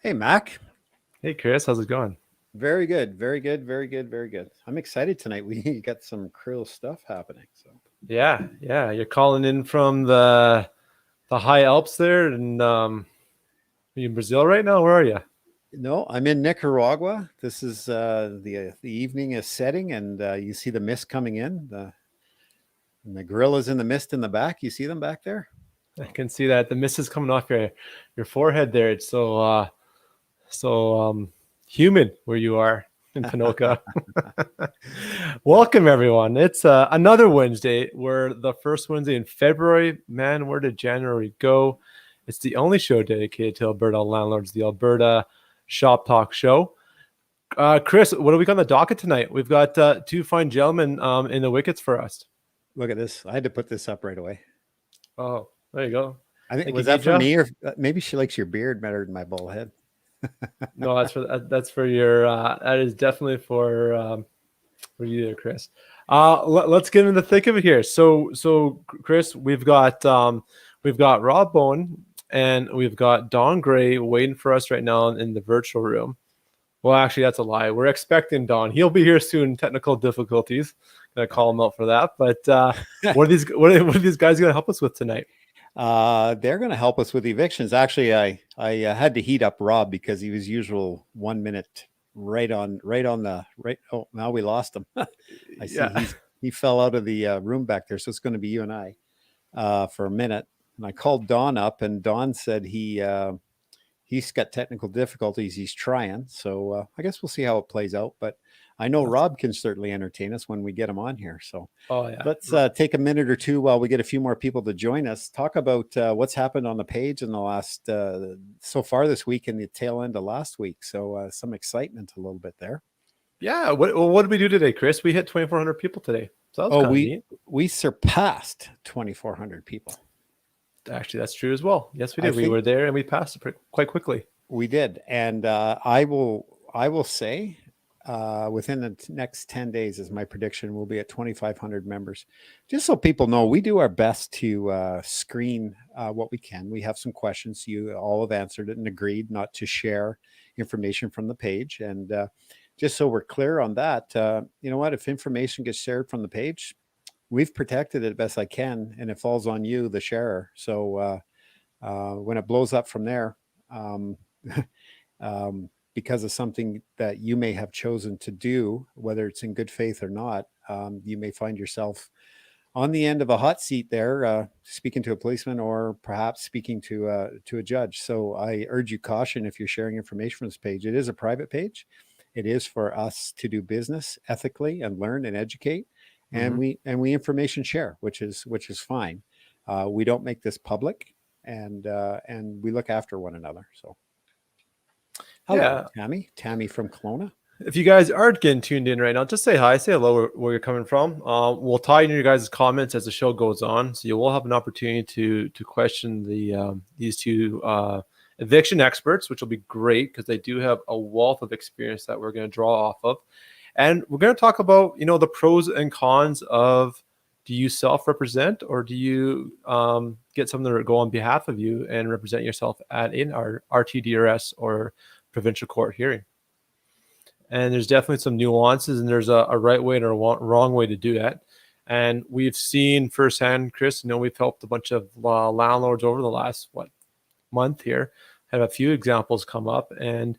Hey, Mac. Hey, Chris, how's it going? Very good. Very good. Very good. Very good. I'm excited tonight. We got some cool stuff happening. So, Yeah. You're calling in from the high Alps there, and are you in Brazil right now? Where are you? no, I'm in Nicaragua. This is the evening is setting, and you see the mist coming in. And the gorillas in the mist in the back. You see them back there? I can see that the mist is coming off your forehead there. It's so humid where you are in Panoka. Welcome everyone. It's another Wednesday. We're the first Wednesday in February. Man, where did January go? It's the only show dedicated to Alberta Landlords, the Alberta Shoptalk show. Chris, what do we got on the docket tonight? We've got two fine gentlemen in the wickets for us. Look at this. I had to put this up right away. Oh, there you go. I think Thank was you, that for Gija. me, or maybe she likes your beard better than my bald head. No, that's for your. That is definitely for you there, Chris. Let's get in the thick of it here. So Chris, we've got Rob Bonin and we've got Don Gray waiting for us right now in the virtual room. Well, actually, that's a lie. We're expecting Don. He'll be here soon. Technical difficulties. Gonna call him out for that. But what are these guys gonna help us with tonight? They're going to help us with evictions. Actually, I had to heat up Rob because he was usual 1 minute right on the right. Oh, now we lost him. I see Yeah. he fell out of the room back there. So it's going to be you and I for a minute. And I called Don up, and Don said he's got technical difficulties. He's trying. So I guess we'll see how it plays out. But I know Rob can certainly entertain us when we get him on here. So Oh yeah. let's take a minute or two while we get a few more people to join us. Talk about what's happened on the page in the last so far this week and the tail end of last week. So some excitement a little bit there. Yeah. What did we do today, Chris? We hit 2,400 people today. So that was kind of neat. We surpassed 2,400 people. Actually, that's true as well. Yes, we did. We were there and we passed it quite quickly. We did, and I will say within the next 10 days, is my prediction, we'll be at 2,500 members. Just so people know, we do our best to screen what we can. We have some questions. You all have answered it and agreed not to share information from the page. And just so we're clear on that, you know what? If information gets shared from the page, we've protected it best I can, and it falls on you, the sharer. So when it blows up from there, because of something that you may have chosen to do, whether it's in good faith or not, you may find yourself on the end of a hot seat there, speaking to a policeman or perhaps speaking to a judge. So I urge you caution if you're sharing information from this page. It is a private page. It is for us to do business ethically and learn and educate. And we information share, which is fine. We don't make this public, and we look after one another. So, hello, Yeah. Tammy from Kelowna. If you guys aren't getting tuned in right now, just say hi, say hello where you're coming from. We'll tie in your guys' comments as the show goes on, so you will have an opportunity to question these two eviction experts, which will be great because they do have a wealth of experience that we're going to draw off of. And we're going to talk about, the pros and cons of, do you self-represent or do you get someone to go on behalf of you and represent yourself in our RTDRS or provincial court hearing? And there's definitely some nuances, and there's a right way and a wrong way to do that. And we've seen firsthand, Chris, we've helped a bunch of landlords over the last, month here, have a few examples come up. And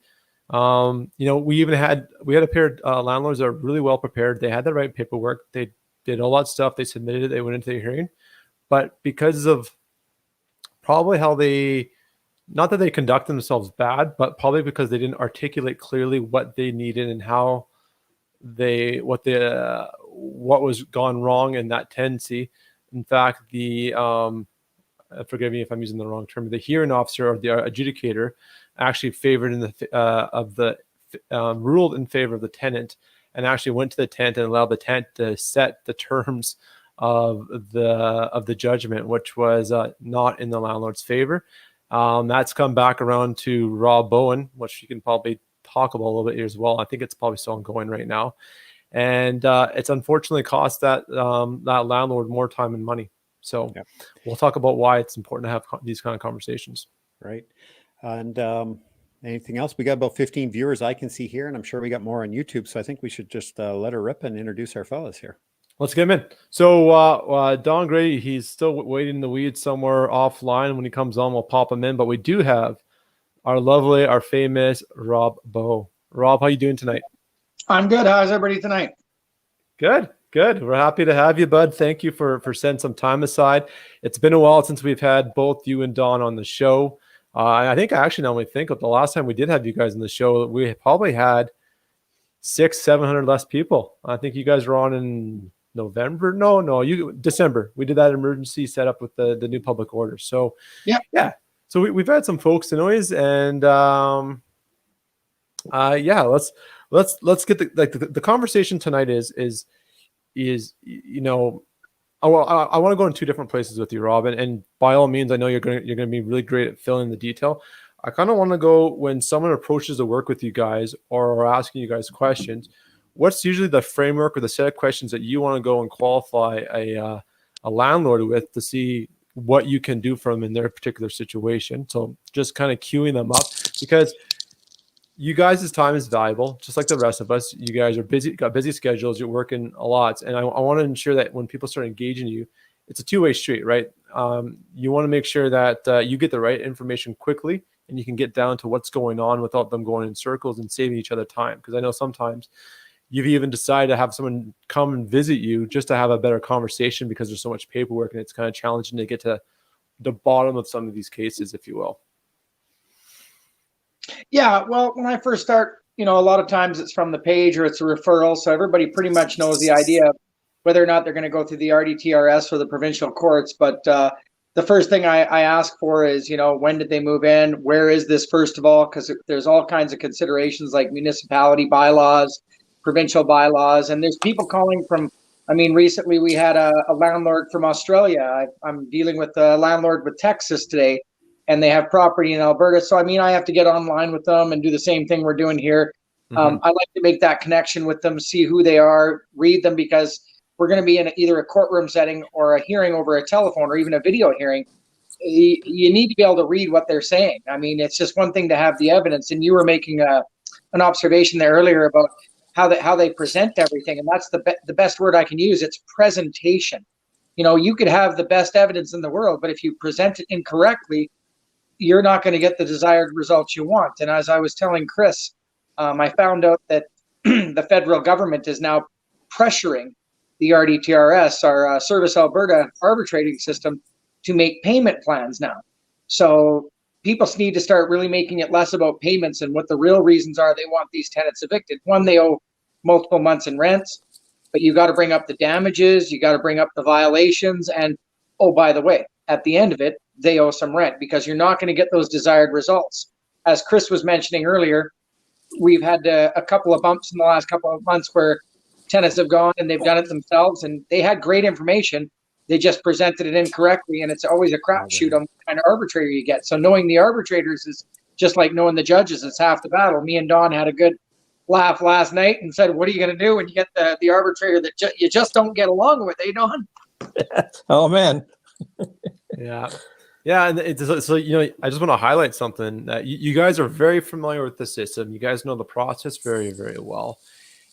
we had a pair of landlords that are really well prepared. They had the right paperwork. They did all that stuff. They submitted it. They went into the hearing. But because of probably how not that they conduct themselves bad, but probably because they didn't articulate clearly what they needed and how what was gone wrong in that tenancy. In fact, forgive me if I'm using the wrong term, the hearing officer or the adjudicator actually ruled in favor of the tenant, and actually went to the tenant and allowed the tenant to set the terms of the judgment, which was not in the landlord's favor. That's come back around to Rob Bonin, which you can probably talk about a little bit here as well. I think it's probably still ongoing right now, and it's unfortunately cost that landlord more time and money. So We'll talk about why it's important to have these kind of conversations. Right. And Anything else? We got about 15 viewers I can see here, and I'm sure we got more on YouTube. So I think we should just let her rip and introduce our fellas here. Let's get him in. So Don Gray, he's still waiting in the weeds somewhere offline. When he comes on, we'll pop him in. But we do have our lovely, our famous Rob Bowe. Rob, how you doing tonight? I'm good. How's everybody tonight? Good. We're happy to have you, bud. Thank you for setting some time aside. It's been a while since we've had both you and Don on the show. I think actually now we think of the last time we did have you guys on the show, we probably had 600-700 less people. I think you guys were on in November. December. We did that emergency setup with the new public order. So yeah. So we've had some folks to noise, and let's get the conversation tonight is you know. I want to go in two different places with you, Rob, and by all means, I know you're going to be really great at filling in the detail. I kind of want to go when someone approaches to work with you guys or are asking you guys questions. What's usually the framework or the set of questions that you want to go and qualify a landlord with to see what you can do for them in their particular situation? So just kind of queuing them up, because you guys' time is valuable, just like the rest of us. You guys are busy, got busy schedules, you're working a lot. And I want to ensure that when people start engaging you, it's a two-way street, right? You want to make sure that you get the right information quickly and you can get down to what's going on without them going in circles and saving each other time. Because I know sometimes you've even decided to have someone come and visit you just to have a better conversation because there's so much paperwork and it's kind of challenging to get to the bottom of some of these cases, if you will. Yeah, well, when I first start, a lot of times it's from the page or it's a referral. So everybody pretty much knows the idea of whether or not they're going to go through the RTDRS or the provincial courts. But the first thing I ask for is, when did they move in? Where is this, first of all? Because there's all kinds of considerations like municipality bylaws, provincial bylaws, and there's people calling from, recently we had a landlord from Australia. I'm dealing with a landlord with Texas today, and they have property in Alberta. So, I have to get online with them and do the same thing we're doing here. Mm-hmm. I like to make that connection with them, see who they are, read them, because we're going to be in either a courtroom setting or a hearing over a telephone or even a video hearing. You need to be able to read what they're saying. It's just one thing to have the evidence. And you were making an observation there earlier about how they present everything. And that's the best word I can use. It's presentation. You could have the best evidence in the world, but if you present it incorrectly, you're not going to get the desired results you want. And as I was telling Chris, I found out that the federal government is now pressuring the RTDRS, our Service Alberta arbitrating system, to make payment plans now. So people need to start really making it less about payments and what the real reasons are they want these tenants evicted. One, they owe multiple months in rents, but you got to bring up the damages, you got to bring up the violations, and oh, by the way, at the end of it, they owe some rent, because you're not going to get those desired results. As Chris was mentioning earlier, we've had a couple of bumps in the last couple of months where tenants have gone and they've done it themselves, and they had great information. They just presented it incorrectly, and it's always a crapshoot on what kind of arbitrator you get. So knowing the arbitrators is just like knowing the judges. It's half the battle. Me and Don had a good laugh last night and said, what are you going to do when you get the arbitrator that you just don't get along with, eh, Don? Oh, man. Yeah, and I just want to highlight something that you guys are very familiar with the system. You guys know the process very, very well,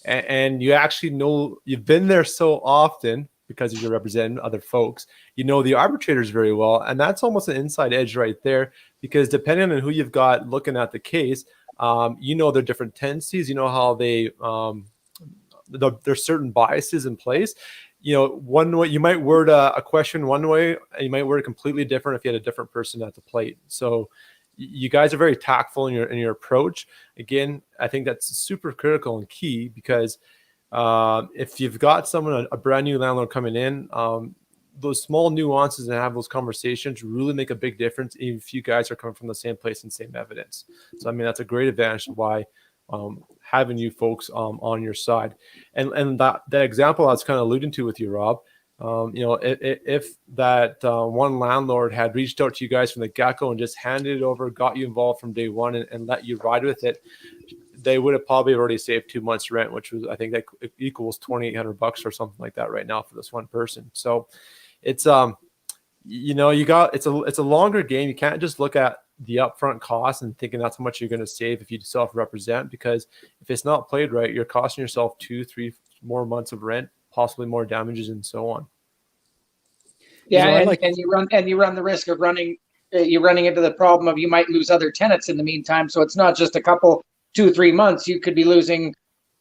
and you actually know, you've been there so often because you're representing other folks. You know the arbitrators very well, and that's almost an inside edge right there, because depending on who you've got looking at the case, their different tendencies. You know how they there's certain biases in place. One way you might word a question one way, and you might word it completely different if you had a different person at the plate. So you guys are very tactful in your approach. Again, I think that's super critical and key, because if you've got someone, a brand new landlord coming in, those small nuances and have those conversations really make a big difference if you guys are coming from the same place and same evidence. So that's a great advantage why having you folks on your side. And that example I was kind of alluding to with you, Rob, if that one landlord had reached out to you guys from the get-go and just handed it over, got you involved from day one, and let you ride with it, they would have probably already saved 2 months rent, which was, I think that equals $2,800 or something like that right now for this one person. So it's it's a longer game. You can't just look at the upfront cost and thinking that's how much you're going to save if you self-represent, because if it's not played right, you're costing yourself 2-3 more months of rent, possibly more damages, and so on. Yeah, and you run the risk of running into the problem of you might lose other tenants in the meantime. So it's not just a couple, 2-3 months. You could be losing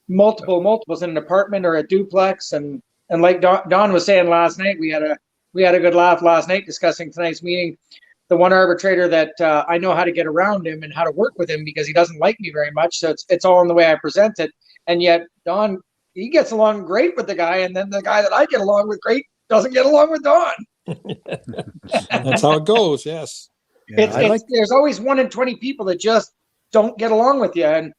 multiples in an apartment or a duplex. And like Don was saying last night, we had a good laugh last night discussing tonight's meeting. The one arbitrator that I know how to get around him and how to work with him because he doesn't like me very much. So it's all in the way I present it. And yet Don, he gets along great with the guy, and then the guy that I get along with great doesn't get along with Don. That's how it goes. Yes. Yeah, There's always 1 in 20 people that just don't get along with you. And,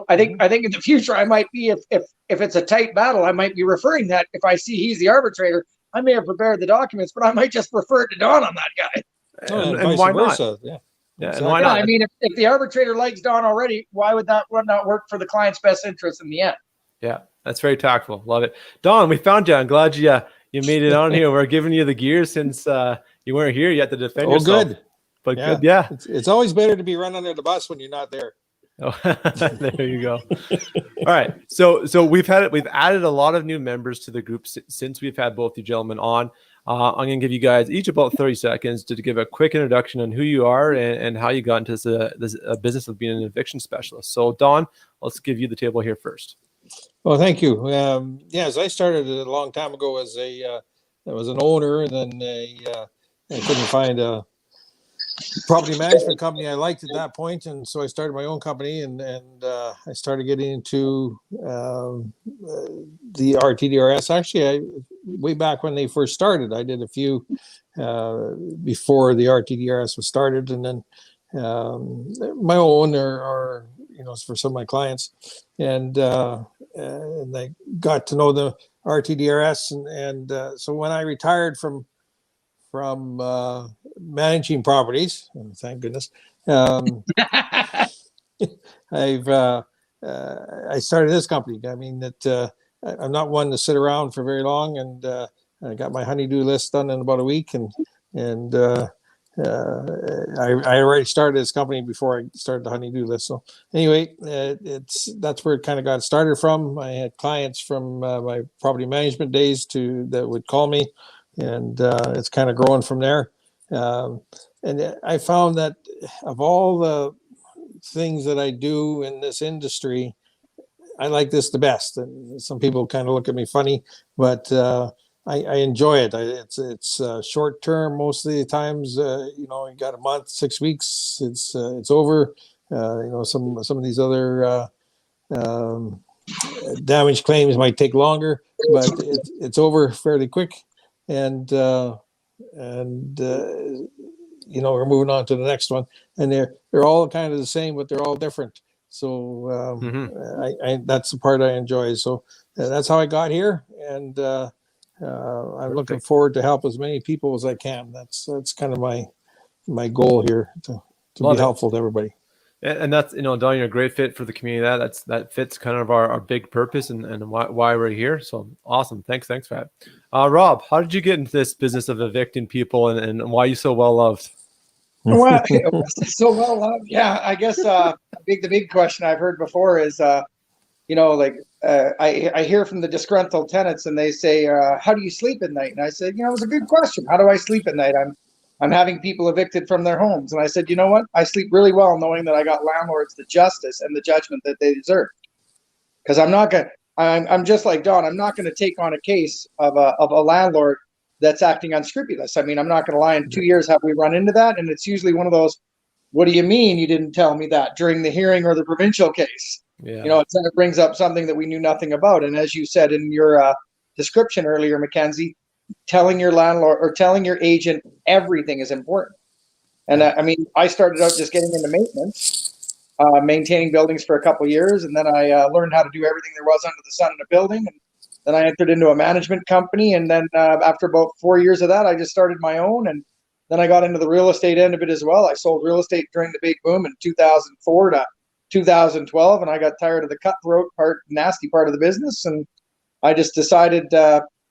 I think in the future, I might be, if it's a tight battle, I might be referring that if I see he's the arbitrator, I may have prepared the documents, but I might just refer it to Don on that guy. And why versa. not? Yeah. Yeah, Exactly. and why not? I mean, if the arbitrator likes Don already, why would that not work for the client's best interest in the end? Yeah, that's very tactful. Love it. Don, we found you. I'm glad you made it on here. We're giving you the gear since you weren't here. You had to defend yourself. Good. But Yeah. good, yeah. It's always better to be run under the bus when you're not there. Oh, there you go. All right. So we've added a lot of new members to the group since we've had both you gentlemen on. I'm going to give you guys each about 30 seconds to give a quick introduction on who you are and how you got into this business of being an eviction specialist. So Don, let's give you the table here first. Well, thank you. Yes, I started a long time ago as an owner, and then I couldn't find a property management company I liked at that point, and so I started my own company, and I started getting into the RTDRS. Actually, way back when they first started, I did a few before the RTDRS was started, and then my own or for some of my clients, and I got to know the RTDRS, and so when I retired from managing properties, thank goodness, I started this company. I mean, I'm not one to sit around for very long, and I got my honey-do list done in about a week, and I already started this company before I started the honey-do list. So anyway, that's where it kind of got started from. I had clients from my property management days that would call me, and it's kind of growing from there. And I found that of all the things that I do in this industry, I like this the best. And some people kind of look at me funny, but I enjoy it. It's short term most of the times. You got a month, 6 weeks. It's over. Some of these other damage claims might take longer, but it's over fairly quick. And we're moving on to the next one, and they're all kind of the same, but they're all different. So that's the part I enjoy. So that's how I got here, and I'm looking forward to help as many people as I can. That's kind of my goal here to be helpful to everybody. And that's, Don, you're a great fit for the community. That fits kind of our big purpose and why we're here. So awesome. Thanks for that. Rob, how did you get into this business of evicting people, and why are you so well loved? Well, so well loved. Yeah, I guess the big question I've heard before is, I hear from the disgruntled tenants, and they say, "How do you sleep at night?" And I said, it was a good question. How do I sleep at night? I'm having people evicted from their homes. And I said, you know what? I sleep really well knowing that I got landlords the justice and the judgment that they deserve. Because I'm just like Don, I'm not going to take on a case of a landlord that's acting unscrupulous. I mean, I'm not going to lie. In 2 years, have we run into that? And it's usually one of those, what do you mean you didn't tell me that during the hearing or the provincial case? Yeah. It brings up something that we knew nothing about. And as you said in your description earlier, Mackenzie, telling your landlord or telling your agent everything is important. And I started out just getting into maintenance, maintaining buildings for a couple of years, and then I learned how to do everything there was under the sun in a building. And then I entered into a management company, and then after about 4 years of that, I just started my own. And then I got into the real estate end of it as well. I sold real estate during the big boom in 2004 to 2012, and I got tired of the cutthroat part, nasty part of the business, and I just decided.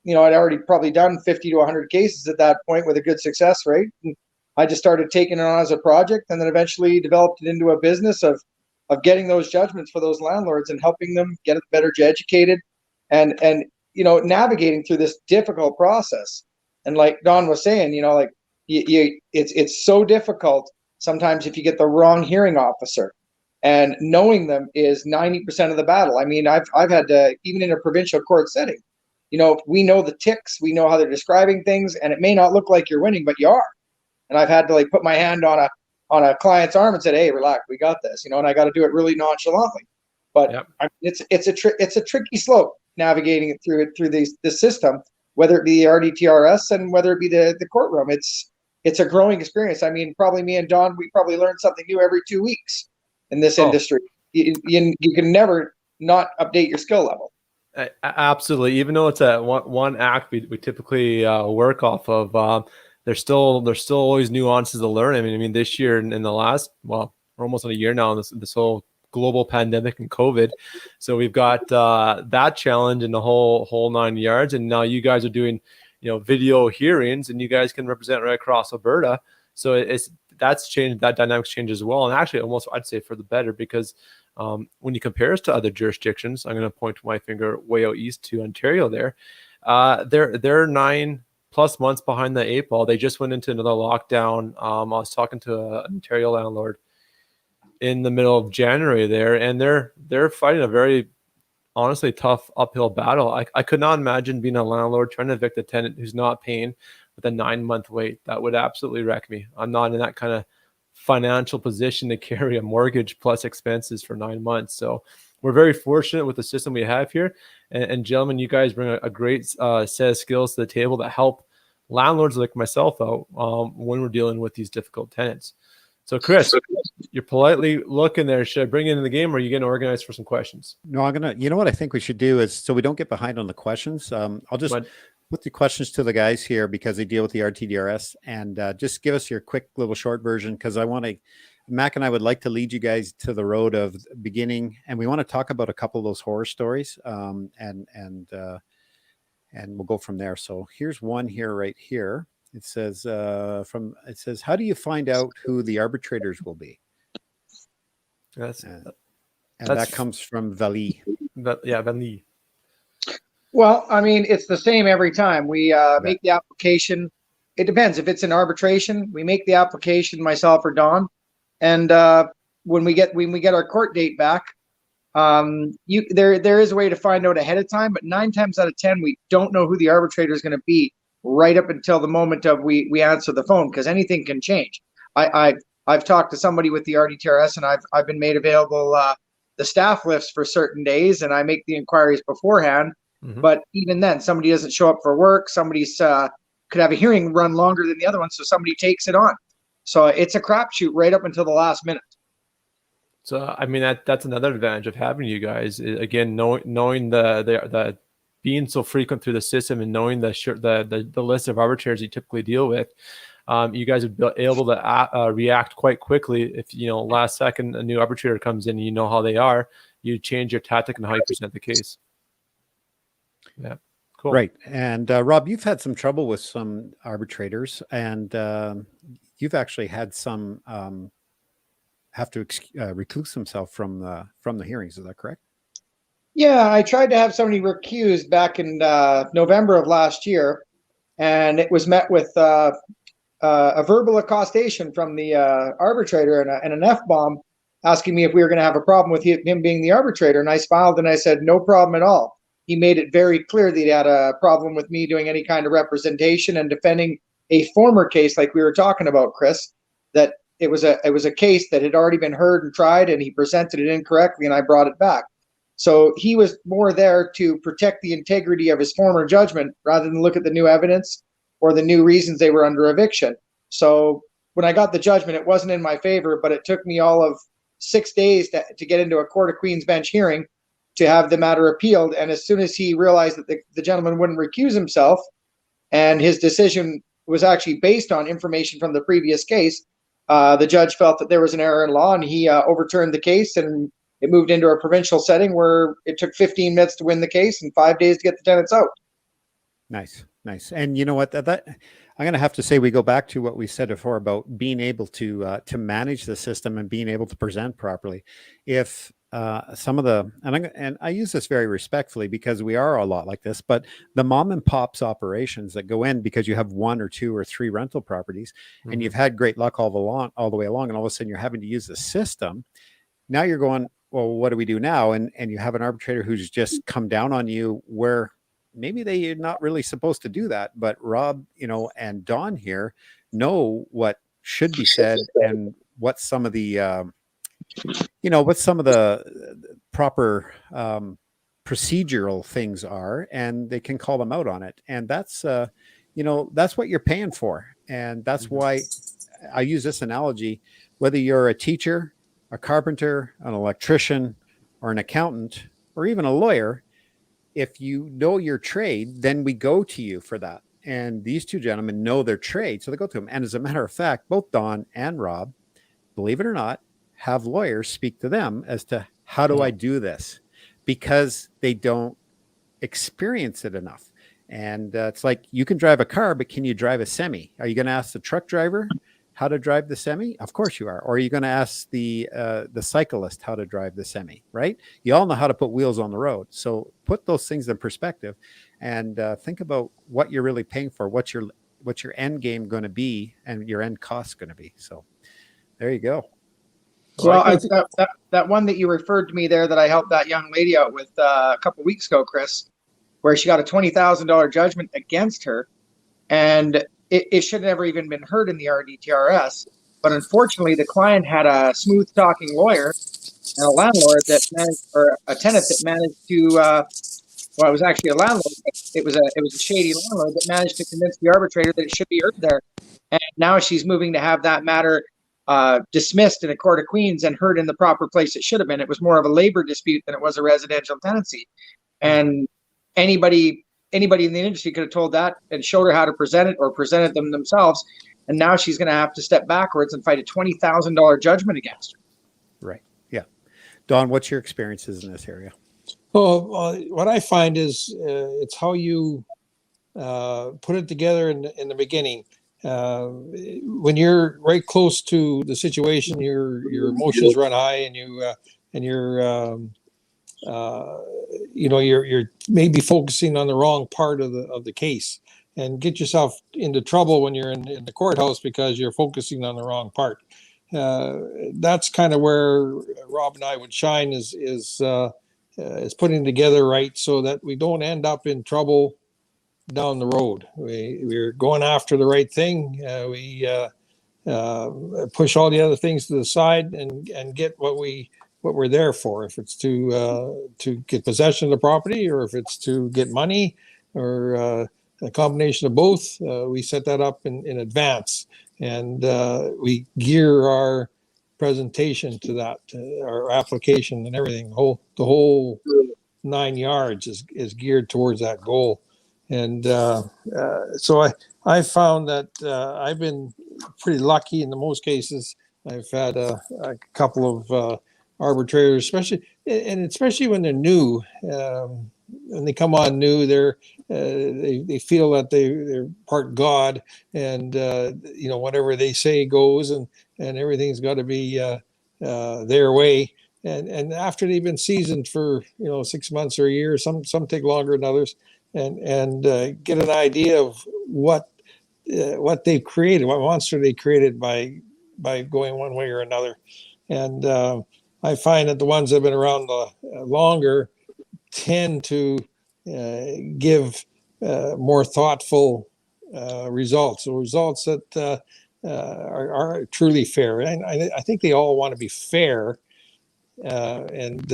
I'd already probably done 50 to 100 cases at that point with a good success rate. And I just started taking it on as a project, and then eventually developed it into a business of getting those judgments for those landlords and helping them get better educated, and navigating through this difficult process. And like Don was saying, like it's so difficult sometimes if you get the wrong hearing officer, and knowing them is 90% of the battle. I mean, I've had to, even in a provincial court setting, we know the ticks, we know how they're describing things, and it may not look like you're winning, but you are. And I've had to put my hand on a client's arm and said, "Hey, relax, we got this," and I got to do it really nonchalantly. But yep. It's a tricky slope navigating it through the system, whether it be the RTDRS and whether it be the courtroom. It's a growing experience. I mean, probably me and Don, we probably learn something new every 2 weeks in this industry. You can never not update your skill level. Absolutely. Even though it's a one act we typically work off of, there's still always nuances to learn. I mean, this year in the last, well, we're almost in a year now, this whole global pandemic and COVID. So we've got that challenge and the whole 9 yards. And now you guys are doing, video hearings, and you guys can represent right across Alberta. So that's changed. That dynamics change as well. And actually, almost I'd say for the better, because when you compare us to other jurisdictions, I'm going to point my finger way out east to Ontario. They're 9+ months behind the 8 ball. They just went into another lockdown. I was talking to an Ontario landlord in the middle of January there, and they're fighting a very honestly tough uphill battle. I could not imagine being a landlord trying to evict a tenant who's not paying with a 9-month wait. That would absolutely wreck me. I'm not in that kind of financial position to carry a mortgage plus expenses for 9 months. So we're very fortunate with the system we have here. And gentlemen, you guys bring a great set of skills to the table that help landlords like myself out when we're dealing with these difficult tenants. So Chris, you're politely looking there. Should I bring it in the game, or are you getting organized for some questions? No, you know what I think we should do is, so we don't get behind on the questions. I'll just put the questions to the guys here because they deal with the RTDRS, and just give us your quick little short version, because Mac and I would like to lead you guys to the road of beginning, and we want to talk about a couple of those horror stories, and we'll go from there. So here's one here, right here. It says, how do you find out who the arbitrators will be? That comes from Vali. Vali. Well, I mean, it's the same every time. We make the application. It depends. If it's an arbitration, we make the application, myself or Don. And when we get our court date back, there is a way to find out ahead of time, but 9 times out of 10, we don't know who the arbitrator is going to be right up until the moment of we answer the phone, because anything can change. I've talked to somebody with the RTDRS, and I've been made available the staff lifts for certain days, and I make the inquiries beforehand. Mm-hmm. But even then, somebody doesn't show up for work. Somebody's could have a hearing run longer than the other one, so somebody takes it on. So it's a crapshoot right up until the last minute. So I mean, that's another advantage of having you guys. Again, knowing the being so frequent through the system, and knowing the list of arbitrators you typically deal with, you guys would be able to react quite quickly. If last second a new arbitrator comes in, and you know how they are, you change your tactic and how you present the case. Yeah, cool. Right. And Rob, you've had some trouble with some arbitrators, and you've actually had some have to recluse themselves from the hearings. Is that correct? Yeah, I tried to have somebody recused back in November of last year, and it was met with a verbal accostation from the arbitrator and an F-bomb, asking me if we were going to have a problem with him being the arbitrator. And I smiled and I said, no problem at all. He made it very clear that he had a problem with me doing any kind of representation and defending a former case, like we were talking about, Chris, that it was a case that had already been heard and tried, and he presented it incorrectly, and I brought it back. So he was more there to protect the integrity of his former judgment rather than look at the new evidence or the new reasons they were under eviction. So when I got the judgment, it wasn't in my favor, but it took me all of 6 days to get into a Court of Queen's Bench hearing to have the matter appealed. And as soon as he realized that the gentleman wouldn't recuse himself, and his decision was actually based on information from the previous case, the judge felt that there was an error in law, and he overturned the case, and it moved into a provincial setting where it took 15 minutes to win the case and 5 days to get the tenants out. Nice. And you know what? That I'm going to have to say we go back to what we said before about being able to manage the system and being able to present properly. If some of the and I use this very respectfully because we are a lot like this, but the mom and pops operations that go in because you have 1 or 2 or 3 rental properties and you've had great luck all the way along, and all of a sudden you're having to use the system. Now you're going, well, what do we do now? And you have an arbitrator who's just come down on you where maybe they're not really supposed to do that, but Rob, and Don here know what should be said and what some of the, what some of the proper procedural things are, and they can call them out on it. And that's, that's what you're paying for. And that's why I use this analogy, whether you're a teacher, a carpenter, an electrician, or an accountant, or even a lawyer, if you know your trade, then we go to you for that. And these two gentlemen know their trade, so they go to them. And as a matter of fact, both Don and Rob, believe it or not, have lawyers speak to them as to how do I do this, because they don't experience it enough. And it's like, you can drive a car, but can you drive a semi? Are you going to ask the truck driver how to drive the semi? Of course you are. Or are you going to ask the cyclist how to drive the semi, right? You all know how to put wheels on the road. So put those things in perspective and think about what you're really paying for, what's your end game going to be, and your end cost going to be. So there you go. Well, that one that you referred to me there that I helped that young lady out with a couple of weeks ago, Chris, where she got a $20,000 judgment against her, and it should have never even been heard in the RTDRS. But unfortunately, the client had a smooth talking lawyer and a landlord that managed, or a tenant that managed to, well, it was actually a landlord, but it was a shady landlord that managed to convince the arbitrator that it should be heard there. And now she's moving to have that matter dismissed in a court of Queens and heard in the proper place it should have been. It was more of a labor dispute than it was a residential tenancy. And anybody in the industry could have told that and showed her how to present it or presented them themselves. And now she's going to have to step backwards and fight a $20,000 judgment against her. Right. Yeah. Don, what's your experiences in this area? Well, what I find is it's how you put it together in the beginning. When you're right close to the situation, your emotions run high, and you're maybe focusing on the wrong part of the case, and get yourself into trouble when you're in the courthouse because you're focusing on the wrong part. That's kind of where Rob and I would shine, is putting together right so that we don't end up in trouble down the road. We're going after the right thing. We push all the other things to the side and get what we're there for. If it's to get possession of the property, or if it's to get money, or a combination of both, we set that up in advance, and we gear our presentation to that, our application and everything. The whole 9 yards is geared towards that goal. And so I found that I've been pretty lucky in the most cases. I've had a couple of arbitrators, especially when they're new. When they come on new, they feel that they're part God, and whatever they say goes, and everything's got to be their way. And after they've been seasoned for 6 months or a year, some take longer than others, and get an idea of what they've created, what monster they created by going one way or another. And I find that the ones that have been around longer tend to give more thoughtful results, so results that are truly fair. And I think they all want to be fair, and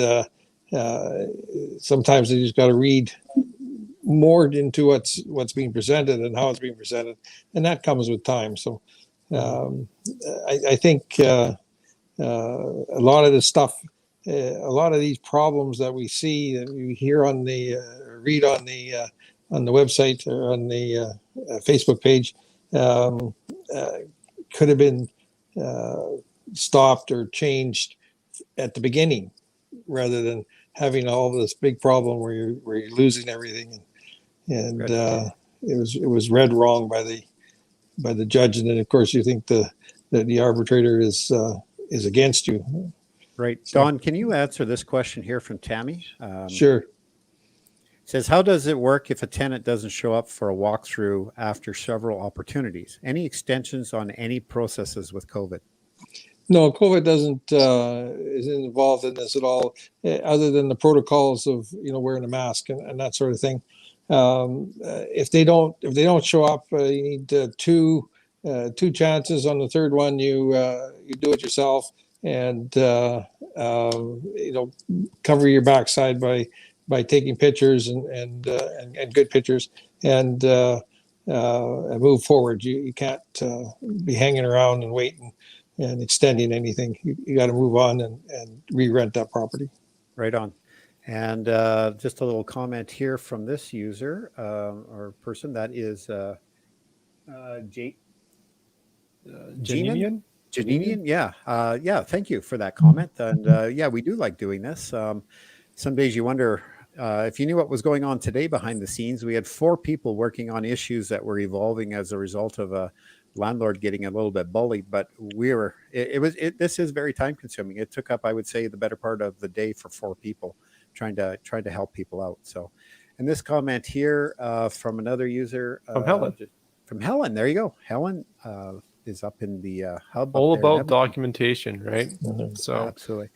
sometimes they just got to read more into what's being presented and how it's being presented, and that comes with time. So I think a lot of this stuff, a lot of these problems that we see, that we hear read on the website or on the Facebook page, could have been stopped or changed at the beginning, rather than having all this big problem where you're losing everything, and it was read wrong by the judge, and then of course you think the arbitrator is against you. Right. Don, can you answer this question here from Tammy? Sure. Says, how does it work if a tenant doesn't show up for a walkthrough after several opportunities? Any extensions on any processes with COVID? No, COVID isn't involved in this at all, other than the protocols of wearing a mask and that sort of thing. If they don't show up, you need two chances. On the third one, you do it yourself, and cover your backside by taking pictures and good pictures, and move forward. You can't be hanging around and waiting and extending anything. You got to move on and re-rent that property. Right on. And just a little comment here from this user or person, that is Janinian? Yeah, thank you for that comment. And yeah, we do like doing this. Some days you wonder if you knew what was going on today behind the scenes. We had 4 people working on issues that were evolving as a result of a landlord getting a little bit bullied, but this is very time consuming. It took up, I would say, the better part of the day for 4 people trying to help people out. So, and this comment here from another user from Helen. There you go. Helen is up in the hub. All about documentation, right? Mm-hmm. So absolutely.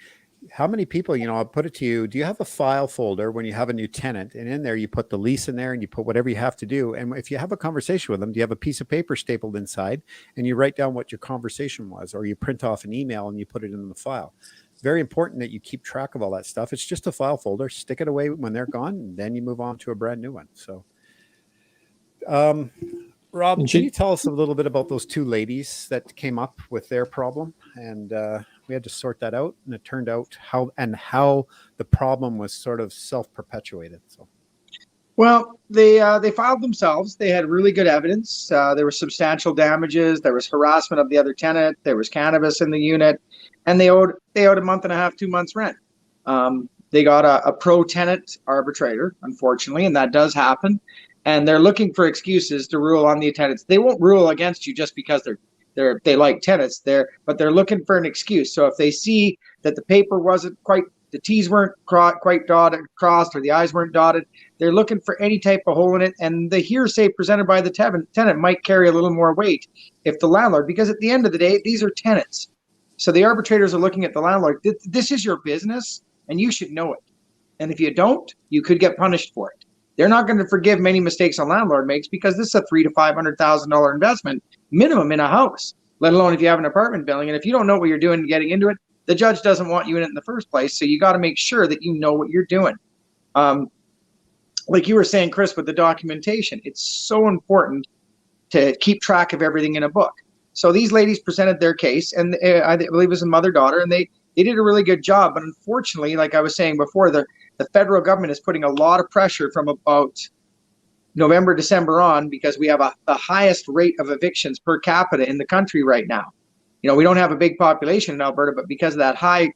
How many people, I'll put it to you, do you have a file folder when you have a new tenant, and in there you put the lease in there and you put whatever you have to do? And if you have a conversation with them, do you have a piece of paper stapled inside and you write down what your conversation was, or you print off an email and you put it in the file? Very important that you keep track of all that stuff. It's just a file folder. Stick it away when they're gone, and then you move on to a brand new one. So, Rob, can you tell us a little bit about those 2 ladies that came up with their problem? And we had to sort that out, and it turned out how the problem was sort of self-perpetuated. So, well, they filed themselves. They had really good evidence. There were substantial damages. There was harassment of the other tenant. There was cannabis in the unit, and they owed a month and a half, 2 months rent. They got a pro-tenant arbitrator, unfortunately, and that does happen. And they're looking for excuses to rule on the tenants. They won't rule against you just because they like tenants. But they're looking for an excuse. So if they see that the paper wasn't quite, the T's weren't quite crossed, or the I's weren't dotted, they're looking for any type of hole in it. And the hearsay presented by the tenant might carry a little more weight if the landlord, because at the end of the day, these are tenants. So the arbitrators are looking at the landlord. This is your business, and you should know it. And if you don't, you could get punished for it. They're not going to forgive many mistakes a landlord makes, because this is a $300,000 to $500,000 investment minimum in a house, let alone if you have an apartment building. And if you don't know what you're doing getting into it, the judge doesn't want you in it in the first place. So you got to make sure that you know what you're doing. Like you were saying, Chris, with the documentation, it's so important to keep track of everything in a book. So these ladies presented their case, and I believe it was a mother-daughter, and they did a really good job. But unfortunately, like I was saying before, the federal government is putting a lot of pressure from about November, December on, because we have the highest rate of evictions per capita in the country right now. We don't have a big population in Alberta, but because of that high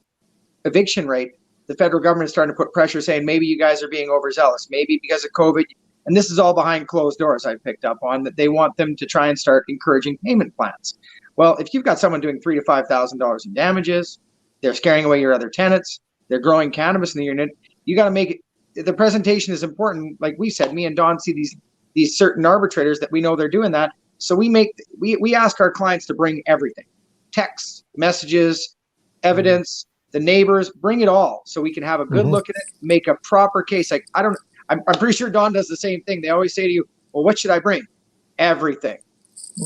eviction rate, the federal government is starting to put pressure, saying maybe you guys are being overzealous, maybe because of COVID. And this is all behind closed doors, I've picked up on, that they want them to try and start encouraging payment plans. Well, if you've got someone doing $3,000 to $5,000 in damages, they're scaring away your other tenants, they're growing cannabis in the unit, you got to make it. The presentation is important. Like we said, me and Don see these certain arbitrators that we know they're doing that. So we ask our clients to bring everything: texts, messages, evidence, the neighbors, bring it all, so we can have a good look at it, make a proper case. Like I'm pretty sure Don does the same thing. They always say to you, well, what should I bring? Everything.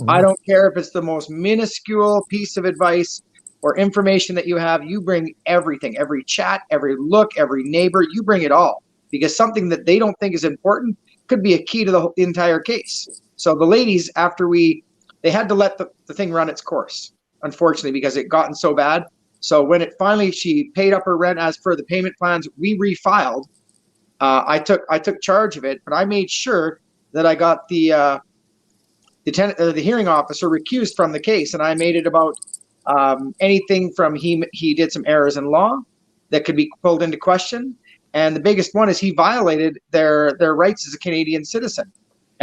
I don't care if it's the most minuscule piece of advice or information that you have, you bring everything, every chat, every look, every neighbor, you bring it all, because something that they don't think is important could be a key to the entire case. So the ladies, after they had to let the thing run its course, unfortunately, because it gotten so bad. So when it finally, she paid up her rent as per the payment plans, we refiled. I took charge of it, but I made sure that I got the hearing officer recused from the case, and I made it about anything from he did some errors in law that could be pulled into question, and the biggest one is he violated their rights as a Canadian citizen.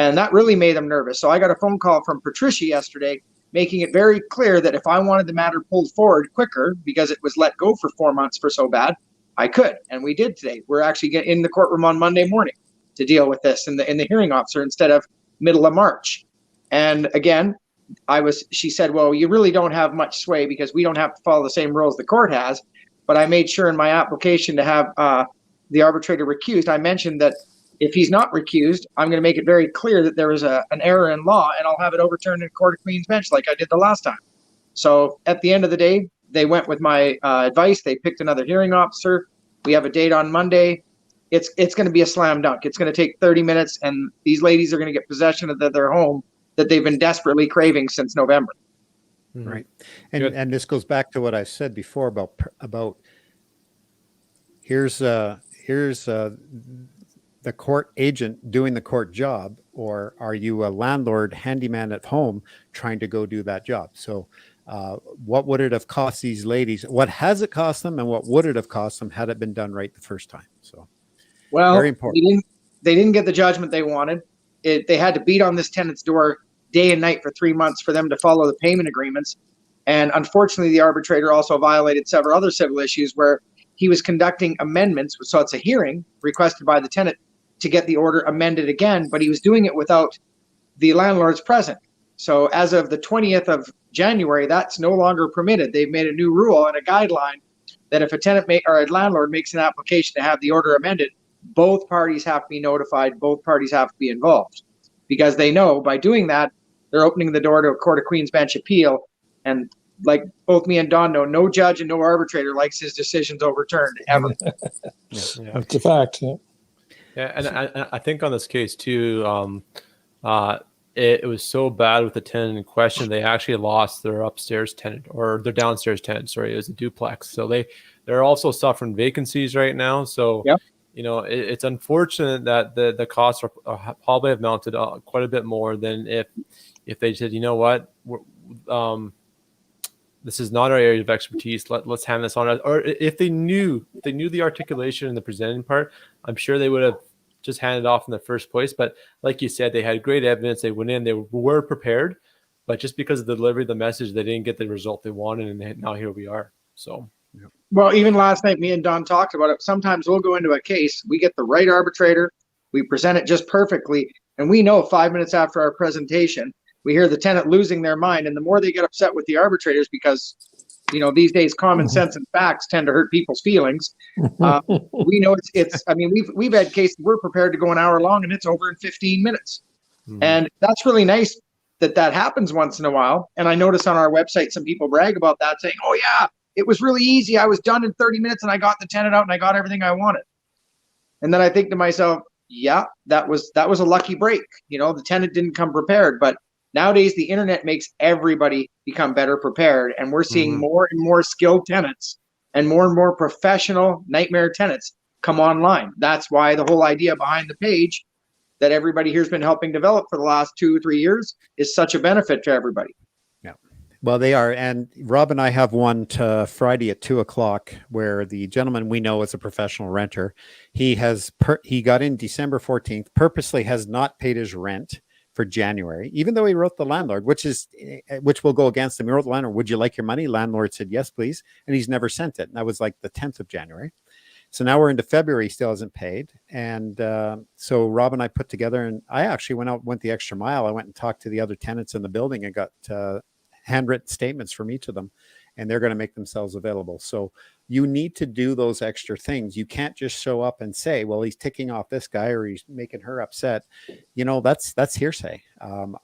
And that really made them nervous. So I got a phone call from Patricia yesterday, making it very clear that if I wanted the matter pulled forward quicker because it was let go for 4 months for so bad, I could. And we did today. We're actually getting in the courtroom on Monday morning to deal with this in the hearing officer instead of middle of March. And again, she said, well, you really don't have much sway because we don't have to follow the same rules the court has. But I made sure in my application to have the arbitrator recused, I mentioned that if he's not recused, I'm going to make it very clear that there is an error in law, and I'll have it overturned in Court of Queen's Bench like I did the last time. So at the end of the day, they went with my advice. They picked another hearing officer. We have a date on Monday. It's going to be a slam dunk. It's going to take 30 minutes, and these ladies are going to get possession of their home that they've been desperately craving since November. Right. And this goes back to what I said before about here's the court agent doing the court job, or are you a landlord handyman at home trying to go do that job? So what would it have cost these ladies? What has it cost them, and what would it have cost them had it been done right the first time? So, well, very important. They didn't get the judgment they wanted. They had to beat on this tenant's door day and night for 3 months for them to follow the payment agreements. And unfortunately, the arbitrator also violated several other civil issues where he was conducting amendments. So it's a hearing requested by the tenant to get the order amended again, but he was doing it without the landlords present. So as of the 20th of January, that's no longer permitted. They've made a new rule and a guideline that if a tenant or a landlord makes an application to have the order amended, both parties have to be notified, both parties have to be involved, because they know by doing that, they're opening the door to a Court of Queen's Bench appeal. And like both me and Don know, no judge and no arbitrator likes his decisions overturned ever. That's a fact. Yeah. Yeah, and I think on this case too, it was so bad with the tenant in question, they actually lost their upstairs tenant or their downstairs tenant. Sorry, it was a duplex. So they're also suffering vacancies right now. So yep. You know, it's unfortunate that the costs are probably have mounted quite a bit more than if they said, you know what, this is not our area of expertise. Let's hand this on. Or if they knew the articulation and the presenting part, I'm sure they would have just handed off in the first place. But like you said, they had great evidence. They went in, they were prepared, but just because of the delivery of the message, they didn't get the result they wanted, and now here we are. So, yeah. Well, even last night, me and Don talked about it. Sometimes we'll go into a case, we get the right arbitrator, we present it just perfectly, and we know 5 minutes after our presentation, we hear the tenant losing their mind, and the more they get upset with the arbitrators, because you know these days common sense and facts tend to hurt people's feelings. We know it's. I mean, we've had cases we're prepared to go an hour long, and it's over in 15 minutes, and that's really nice that happens once in a while. And I notice on our website some people brag about that, saying, "Oh yeah, it was really easy. I was done in 30 minutes, and I got the tenant out, and I got everything I wanted." And then I think to myself, "Yeah, that was a lucky break. You know, the tenant didn't come prepared, but." Nowadays, the internet makes everybody become better prepared, and we're seeing more and more skilled tenants and more professional nightmare tenants come online. That's why the whole idea behind the page that everybody here's been helping develop for the last 2 or 3 years is such a benefit to everybody. Yeah, well, they are. And Rob and I have one to Friday at 2:00 where the gentleman we know is a professional renter. He got in December 14th, purposely has not paid his rent for January, even though he wrote the landlord, which will go against him. He wrote the landlord, "Would you like your money?" Landlord said, "Yes, please." And he's never sent it. And that was like the 10th of January. So now we're into February, he still hasn't paid. And so Rob and I put together, and I actually went the extra mile. I went and talked to the other tenants in the building and got handwritten statements from each of them, and they're going to make themselves available. So you need to do those extra things. You can't just show up and say, well, he's ticking off this guy or he's making her upset. You know, that's hearsay,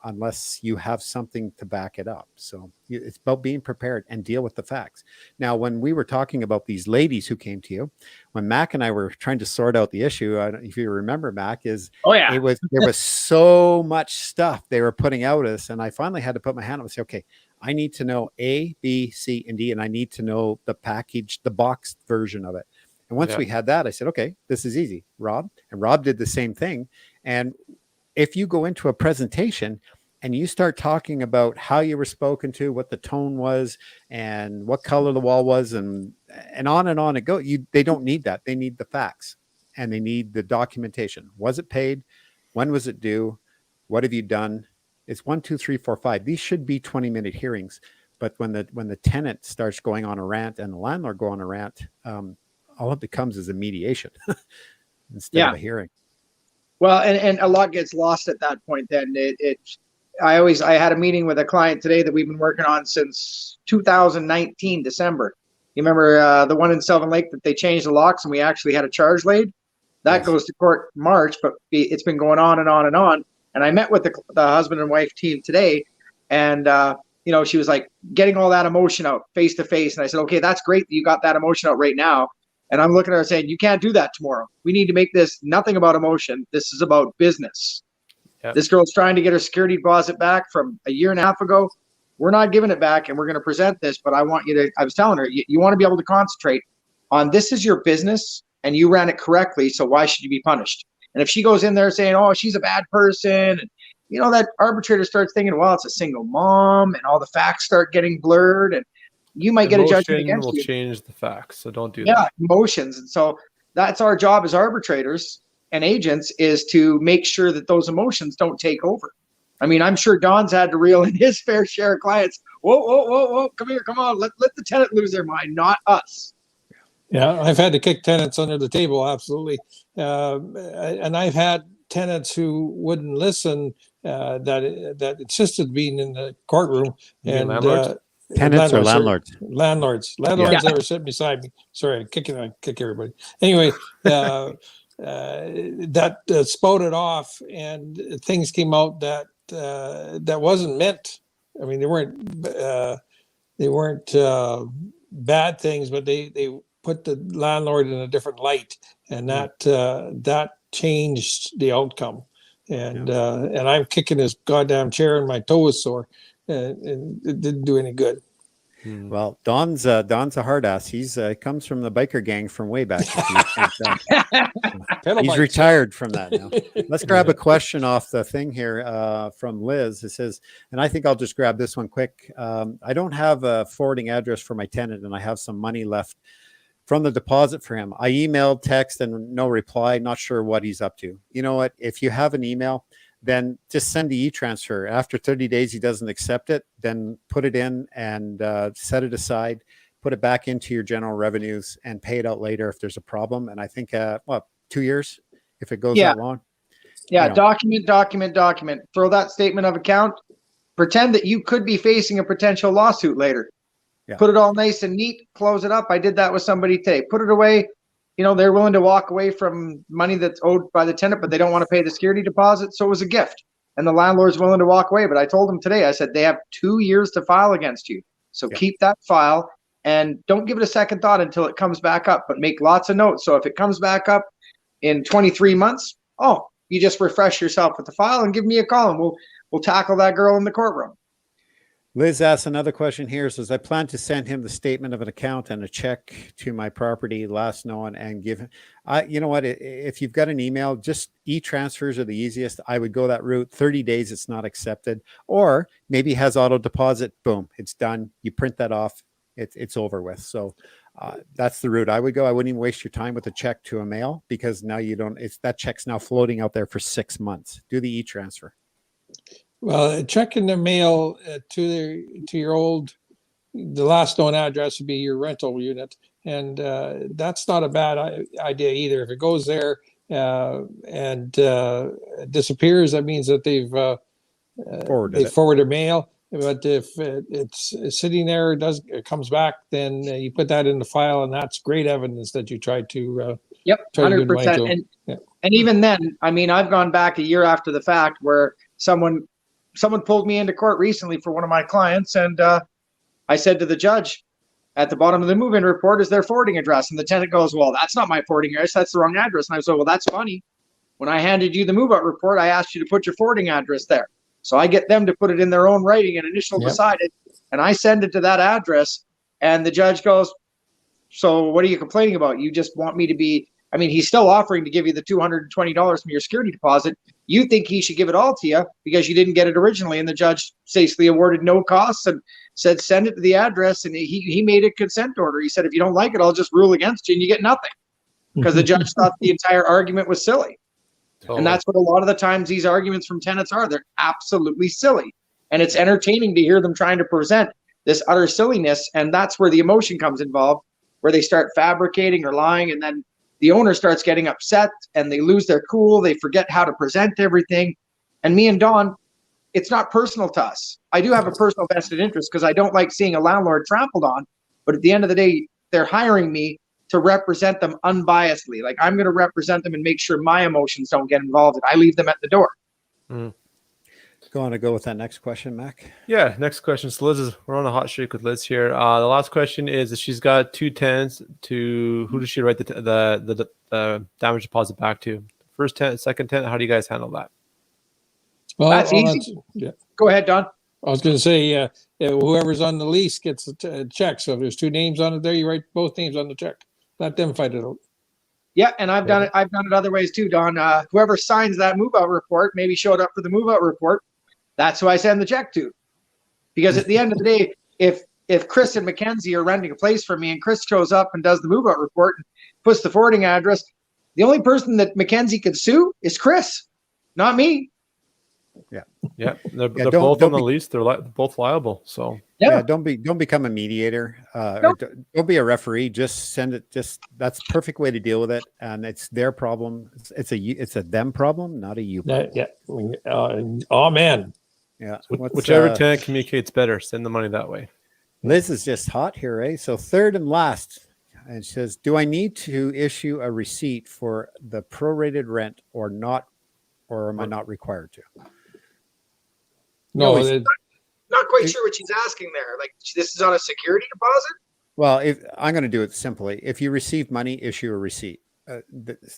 unless you have something to back it up. So it's about being prepared and deal with the facts. Now, when we were talking about these ladies who came to you, when Mac and I were trying to sort out the issue, I don't know if you remember, Mac, there was so much stuff they were putting out us, and I finally had to put my hand up and say, okay, I need to know A, B, C, and D, and I need to know the package, the boxed version of it. And once we had that, I said, okay, this is easy, Rob. And Rob did the same thing. And if you go into a presentation and you start talking about how you were spoken to, what the tone was, and what color the wall was, and on it goes, they don't need that. They need the facts, and they need the documentation. Was it paid? When was it due? What have you done? It's 1, 2, 3, 4, 5. These should be 20-minute hearings. But when the tenant starts going on a rant and the landlord go on a rant, all it becomes is a mediation instead of a hearing. Well, and a lot gets lost at that point. Then I had a meeting with a client today that we've been working on since 2019 December. You remember the one in Sylvan Lake that they changed the locks and we actually had a charge laid? That goes to court March, but it's been going on and on and on. And I met with the husband and wife team today, and she was like getting all that emotion out face to face. And I said, okay, that's great that you got that emotion out right now. And I'm looking at her saying, you can't do that tomorrow. We need to make this nothing about emotion. This is about business. Yep. This girl's trying to get her security deposit back from a year and a half ago. We're not giving it back, and we're going to present this. But I was telling her, you want to be able to concentrate on this is your business, and you ran it correctly. So why should you be punished? And if she goes in there saying, oh, she's a bad person, and that arbitrator starts thinking, well, it's a single mom, and all the facts start getting blurred, and you might get a judgment against you. Will change the facts, so don't do that. Yeah, emotions. And so that's our job as arbitrators and agents, is to make sure that those emotions don't take over. I mean, I'm sure Don's had to reel in his fair share of clients. Whoa, come here, come on, let the tenant lose their mind, not us. Yeah, I've had to kick tenants under the table, absolutely. And I've had tenants who wouldn't listen, that insisted being in the courtroom. And tenants or landlords? Landlords that were sitting beside me. Sorry, I kick everybody. Anyway, that spouted off, and things came out that wasn't meant. I mean, they weren't bad things, but they put the landlord in a different light, and that changed the outcome. And I'm kicking this goddamn chair, and my toe is sore, and it didn't do any good. Well, Don's a hard ass. He's comes from the biker gang from way back. He's retired from that now. Let's grab a question off the thing here from Liz. It says, and I think I'll just grab this one quick. I don't have a forwarding address for my tenant, and I have some money left from the deposit for him. I emailed, text, and no reply. Not sure what he's up to. You know what? If you have an email, then just send the e-transfer. After 30 days, he doesn't accept it, then put it in and set it aside, put it back into your general revenues, and pay it out later if there's a problem. And I think, 2 years, if it goes that long. Yeah, document. Throw that statement of account. Pretend that you could be facing a potential lawsuit later. Yeah. Put it all nice and neat, close it up. I did that with somebody today. Put it away. They're willing to walk away from money that's owed by the tenant, but they don't want to pay the security deposit. So it was a gift. And the landlord's willing to walk away. But I told them today, I said, they have 2 years to file against you. So keep that file and don't give it a second thought until it comes back up, but make lots of notes. So if it comes back up in 23 months, you just refresh yourself with the file and give me a call, and we'll tackle that girl in the courtroom. Liz asks another question here. Says, I plan to send him the statement of an account and a check to my property last known and give him. You know what? If you've got an email, just e-transfers are the easiest. I would go that route. 30 days, it's not accepted. Or maybe has auto deposit. Boom, it's done. You print that off. It's over with. So that's the route I would go. I wouldn't even waste your time with a check to a mail, because now you don't. That check's now floating out there for 6 months. Do the e-transfer. Well, a check in the mail to the last known address would be your rental unit, and that's not a bad idea either. If it goes there and disappears, that means that they've forwarded mail. But if it's sitting there, it comes back, then you put that in the file, and that's great evidence that you tried to. 100%. And even then, I mean, I've gone back a year after the fact where someone pulled me into court recently for one of my clients, and I said to the judge, at the bottom of the move-in report is their forwarding address, and the tenant goes, well, that's not my forwarding address, that's the wrong address. And I said, well, that's funny. When I handed you the move-out report, I asked you to put your forwarding address there. So I get them to put it in their own writing and initial decided, and I send it to that address, and the judge goes, so what are you complaining about? You just want me to be, I mean, he's still offering to give you the $220 from your security deposit. You think he should give it all to you because you didn't get it originally. And the judge basically awarded no costs and said, send it to the address. And he made a consent order. He said, if you don't like it, I'll just rule against you and you get nothing, because the judge thought the entire argument was silly. And that's what a lot of the times these arguments from tenants are. They're absolutely silly. And it's entertaining to hear them trying to present this utter silliness. And that's where the emotion comes involved, where they start fabricating or lying. And then the owner starts getting upset and they lose their cool. They forget how to present everything. And me and Don, it's not personal to us. I do have a personal vested interest because I don't like seeing a landlord trampled on. But at the end of the day, they're hiring me to represent them unbiasedly. Like, I'm going to represent them and make sure my emotions don't get involved. And I leave them at the door. Go on to go with that next question, Mac. Yeah, next question. So we're on a hot streak with Liz here. The last question is that she's got 2 tenants. Who does she write the damage deposit back to? First tenant, second tenant. How do you guys handle that? Well, That's easy. Yeah. Go ahead, Don. I was going to say, whoever's on the lease gets a check. So if there's 2 names on it there, you write both names on the check. Let them fight it out. Yeah, and I've done it other ways too, Don. Whoever signs that move-out report, maybe showed up for the move-out report, that's who I send the check to. Because at the end of the day, if Chris and Mackenzie are renting a place for me and Chris shows up and does the move-out report and puts the forwarding address, the only person that Mackenzie could sue is Chris, not me. Yeah, they're both on the lease. They're both liable. So Yeah. Don't become a mediator. Or don't be a referee. Just send it. That's the perfect way to deal with it. And it's their problem. It's a them problem, not a you problem. Amen. Yeah. Whichever tenant communicates better, send the money that way. Liz is just hot here, eh? So third and last, and she says, do I need to issue a receipt for the prorated rent or not, or am I not required to? No, Not quite sure what she's asking there. Like, this is on a security deposit? Well, I'm going to do it simply. If you receive money, issue a receipt.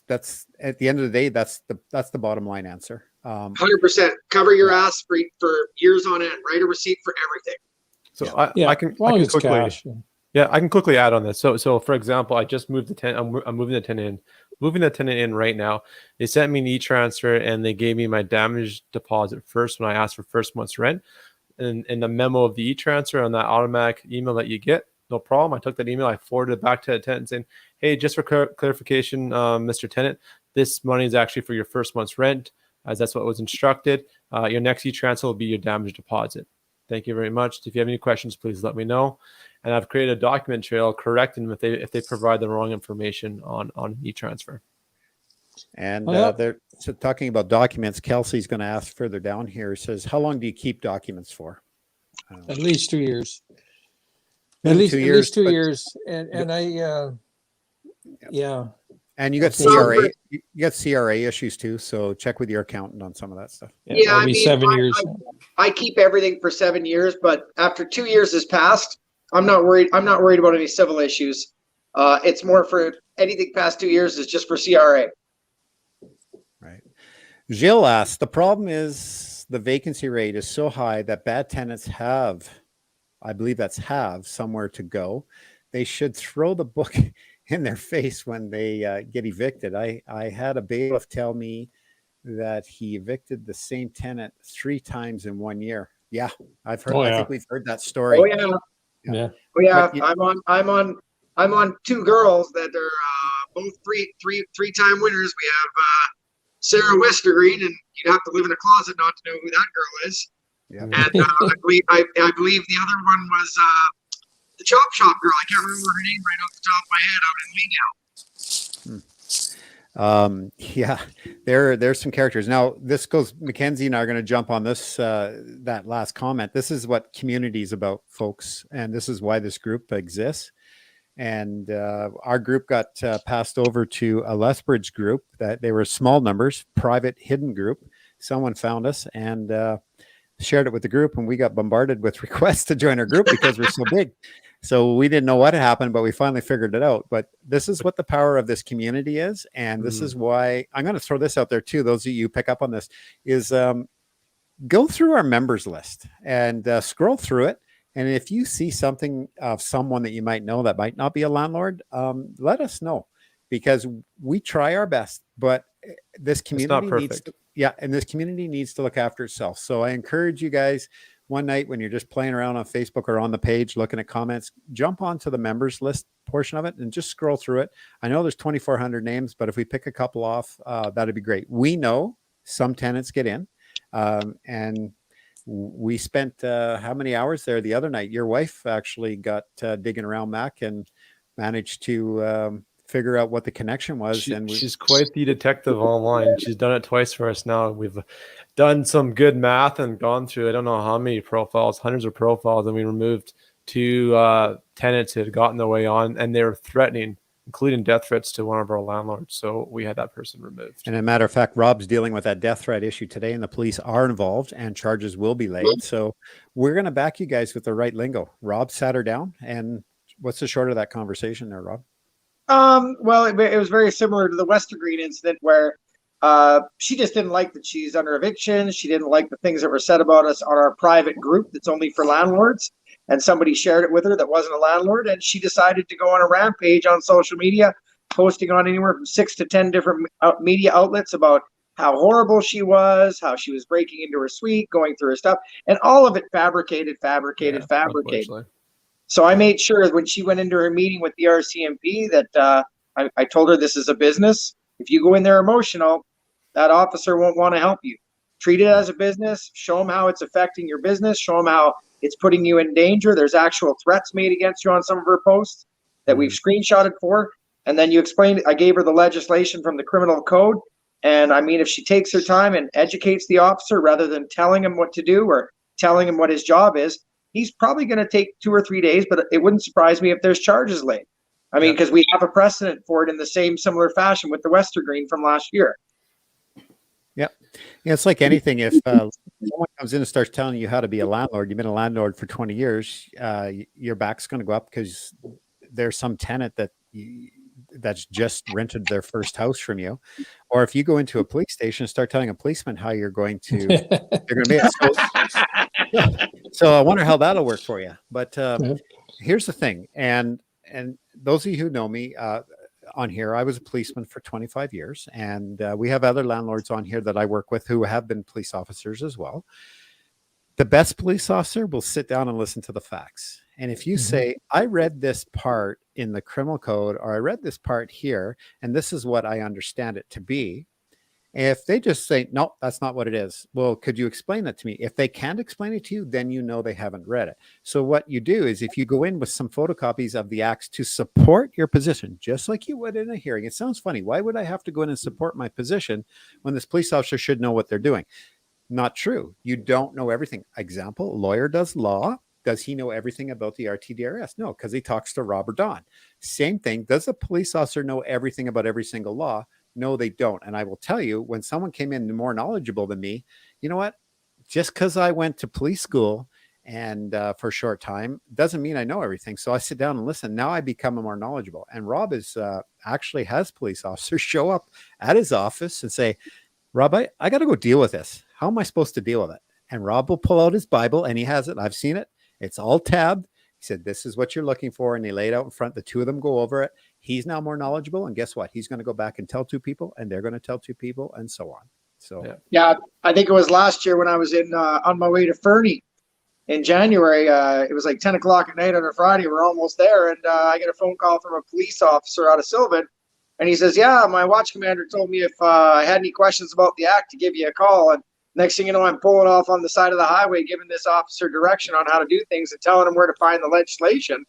That's at the end of the day, that's the bottom line answer. 100%. Cover your ass for years on end. Write a receipt for everything. So I can quickly, cash. Yeah, I can quickly add on this. So for example, I just moved the tenant. I'm moving the tenant in. Moving the tenant in right now. They sent me an e-transfer and they gave me my damage deposit first when I asked for first month's rent. And in the memo of the e-transfer on that automatic email that you get, no problem. I took that email, I forwarded it back to the tenant saying, hey, just for clarification, Mr. Tenant, this money is actually for your first month's rent, as that's what was instructed. Your next e-transfer will be your damage deposit. Thank you very much. If you have any questions, please let me know. And I've created a document trail correcting them if they provide the wrong information on e-transfer. And they're talking about documents. Kelsey's going to ask further down here. Says, how long do you keep documents for? At least 2 years. At least 2 years. And I, yeah. And you got CRA. You got CRA issues too. So check with your accountant on some of that stuff. Yeah, I mean, 7 years. I keep everything for 7 years, but after 2 years has passed, I'm not worried. I'm not worried about any civil issues. It's more for anything past 2 years is just for CRA. Right. Gilles asks, the problem is the vacancy rate is so high that bad tenants have somewhere to go. They should throw the book in their face when they get evicted. I had a bailiff tell me that he evicted the same tenant 3 times in 1 year. Yeah, I've heard. I think we've heard that story. Oh yeah. Oh yeah. I'm on 2 girls that are both three-time winners. We have Sarah Westergreen, and you'd have to live in a closet not to know who that girl is. Yeah. And I believe the other one was the Chop Shop girl. I can't remember her name right off the top of my head out in Weenau. Yeah, there's some characters. Now this goes, Mackenzie and I are going to jump on this, that last comment. This is what community is about, folks. And this is why this group exists. And our group got passed over to a Lethbridge group that they were small numbers, private hidden group. Someone found us and shared it with the group, and we got bombarded with requests to join our group because we're so big. So we didn't know what had happened, but we finally figured it out. But this is what the power of this community is. And this is why I'm going to throw this out there too. Those of you who pick up on this is go through our members list and scroll through it. And if you see something of someone that you might know that might not be a landlord, let us know, because we try our best, but this community needs to, and this community needs to look after itself. So I encourage you guys, one night when you're just playing around on Facebook or on the page looking at comments, jump onto the members list portion of it and just scroll through it. I know there's 2,400 names, but if we pick a couple off, that'd be great. We know some tenants get in, and we spent how many hours there the other night? Your wife actually got digging around, Mac, and managed to figure out what the connection was. She's quite the detective online. She's done it twice for us now. We've done some good math and gone through, I don't know how many profiles, hundreds of profiles, and we removed 2 tenants who had gotten their way on, and they were threatening, including death threats to one of our landlords. So we had that person removed. And as a matter of fact, Rob's dealing with that death threat issue today, and the police are involved and charges will be laid. So we're going to back you guys with the right lingo. Rob sat her down, and what's the short of that conversation there, Rob? Well, it was very similar to the Westergreen incident where she just didn't like that she's under eviction. She didn't like the things that were said about us on our private group that's only for landlords. And somebody shared it with her that wasn't a landlord. And she decided to go on a rampage on social media, posting on anywhere from 6 to 10 different media outlets about how horrible she was, how she was breaking into her suite, going through her stuff. And all of it fabricated. So I made sure when she went into her meeting with the RCMP that I told her this is a business. If you go in there emotional, that officer won't want to help you. Treat it as a business. Show them how it's affecting your business. Show them how it's putting you in danger. There's actual threats made against you on some of her posts that we've screenshotted for. And then you explained, I gave her the legislation from the criminal code. And I mean, if she takes her time and educates the officer rather than telling him what to do or telling him what his job is, he's probably going to take 2 or 3 days, but it wouldn't surprise me if there's charges laid. I mean, because we have a precedent for it in the same similar fashion with the Westergreen from last year. Yeah. It's like anything. If someone comes in and starts telling you how to be a landlord, you've been a landlord for 20 years, your back's going to go up because there's some tenant that's just rented their first house from you. Or if you go into a police station and start telling a policeman how you're going to be it. So I wonder how that'll work for you. But here's the thing. And those of you who know me on here, I was a policeman for 25 years. And we have other landlords on here that I work with who have been police officers as well. The best police officer will sit down and listen to the facts. And if you say, I read this part in the criminal code, or I read this part here, and this is what I understand it to be. If they just say, no, that's not what it is. Well, could you explain that to me? If they can't explain it to you, then you know they haven't read it. So what you do is if you go in with some photocopies of the acts to support your position, just like you would in a hearing. It sounds funny. Why would I have to go in and support my position when this police officer should know what they're doing? Not true. You don't know everything. Example, a lawyer does law. Does he know everything about the RTDRS? No, because he talks to Rob or Don. Same thing. Does a police officer know everything about every single law? No, they don't. And I will tell you, when someone came in more knowledgeable than me, you know what? Just because I went to police school and for a short time doesn't mean I know everything. So I sit down and listen. Now I become more knowledgeable. And Rob is actually has police officers show up at his office and say, Rob, I got to go deal with this. How am I supposed to deal with it? And Rob will pull out his Bible, and he has it. I've seen it. It's all tabbed. He said, this is what you're looking for. And they lay it out in front. The two of them go over it. He's now more knowledgeable. And guess what? He's going to go back and tell 2 people, and they're going to tell 2 people, and so on. So, yeah, I think it was last year when I was in on my way to Fernie in January. It was like 10 o'clock at night on a Friday. We're almost there. And I get a phone call from a police officer out of Sylvan. And he says, yeah, my watch commander told me if I had any questions about the act to give you a call. And next thing you know, I'm pulling off on the side of the highway, giving this officer direction on how to do things and telling him where to find the legislation.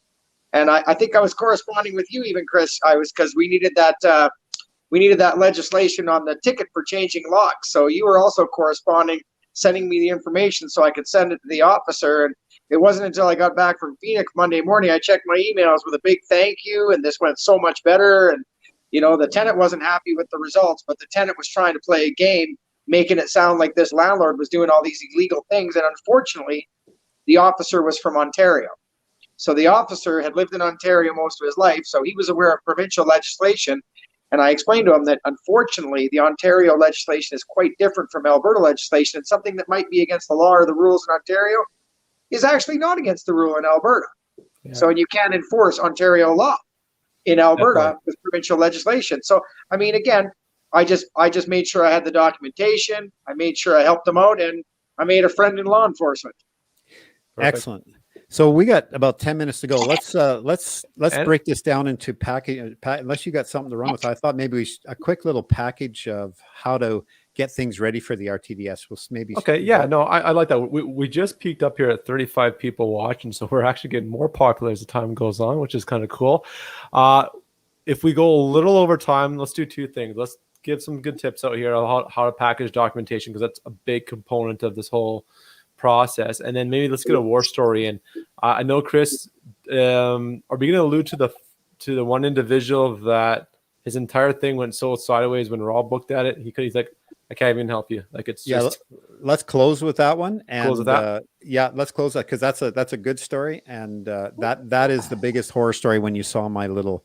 And I think I was corresponding with you even, Chris. Because we needed that legislation on the ticket for changing locks. So you were also corresponding, sending me the information so I could send it to the officer. And it wasn't until I got back from Phoenix Monday morning, I checked my emails with a big thank you, and this went so much better. And you know, the tenant wasn't happy with the results, but the tenant was trying to play a game, making it sound like this landlord was doing all these illegal things. And unfortunately, the officer was from Ontario. So the officer had lived in Ontario most of his life, so he was aware of provincial legislation. And I explained to him that unfortunately, the Ontario legislation is quite different from Alberta legislation. And something that might be against the law or the rules in Ontario is actually not against the rule in Alberta. Yeah. So you can't enforce Ontario law in Alberta with provincial legislation. So, I mean, again, I just made sure I had the documentation. I made sure I helped them out, and I made a friend in law enforcement. Perfect. Excellent. So we got about 10 minutes to go. Let's And- break this down into package. Unless you got something to run with, I thought maybe a quick little package of how to get things ready for the RTDS. We'll maybe. Okay, yeah, no, I like that. We just peaked up here at 35 people watching, so we're actually getting more popular as the time goes on, which is kind of cool. If we go a little over time, let's do two things. Let's give some good tips out here on how to package documentation, because that's a big component of this whole process. And then maybe let's get a war story. And I know, Chris, are we going to allude to the one individual that his entire thing went so sideways when Rob looked at it? He's like, I can't even help you. Like, it's just. Let's close with that one. And close with that? let's close that, because that's a good story. And that is the biggest horror story when you saw my little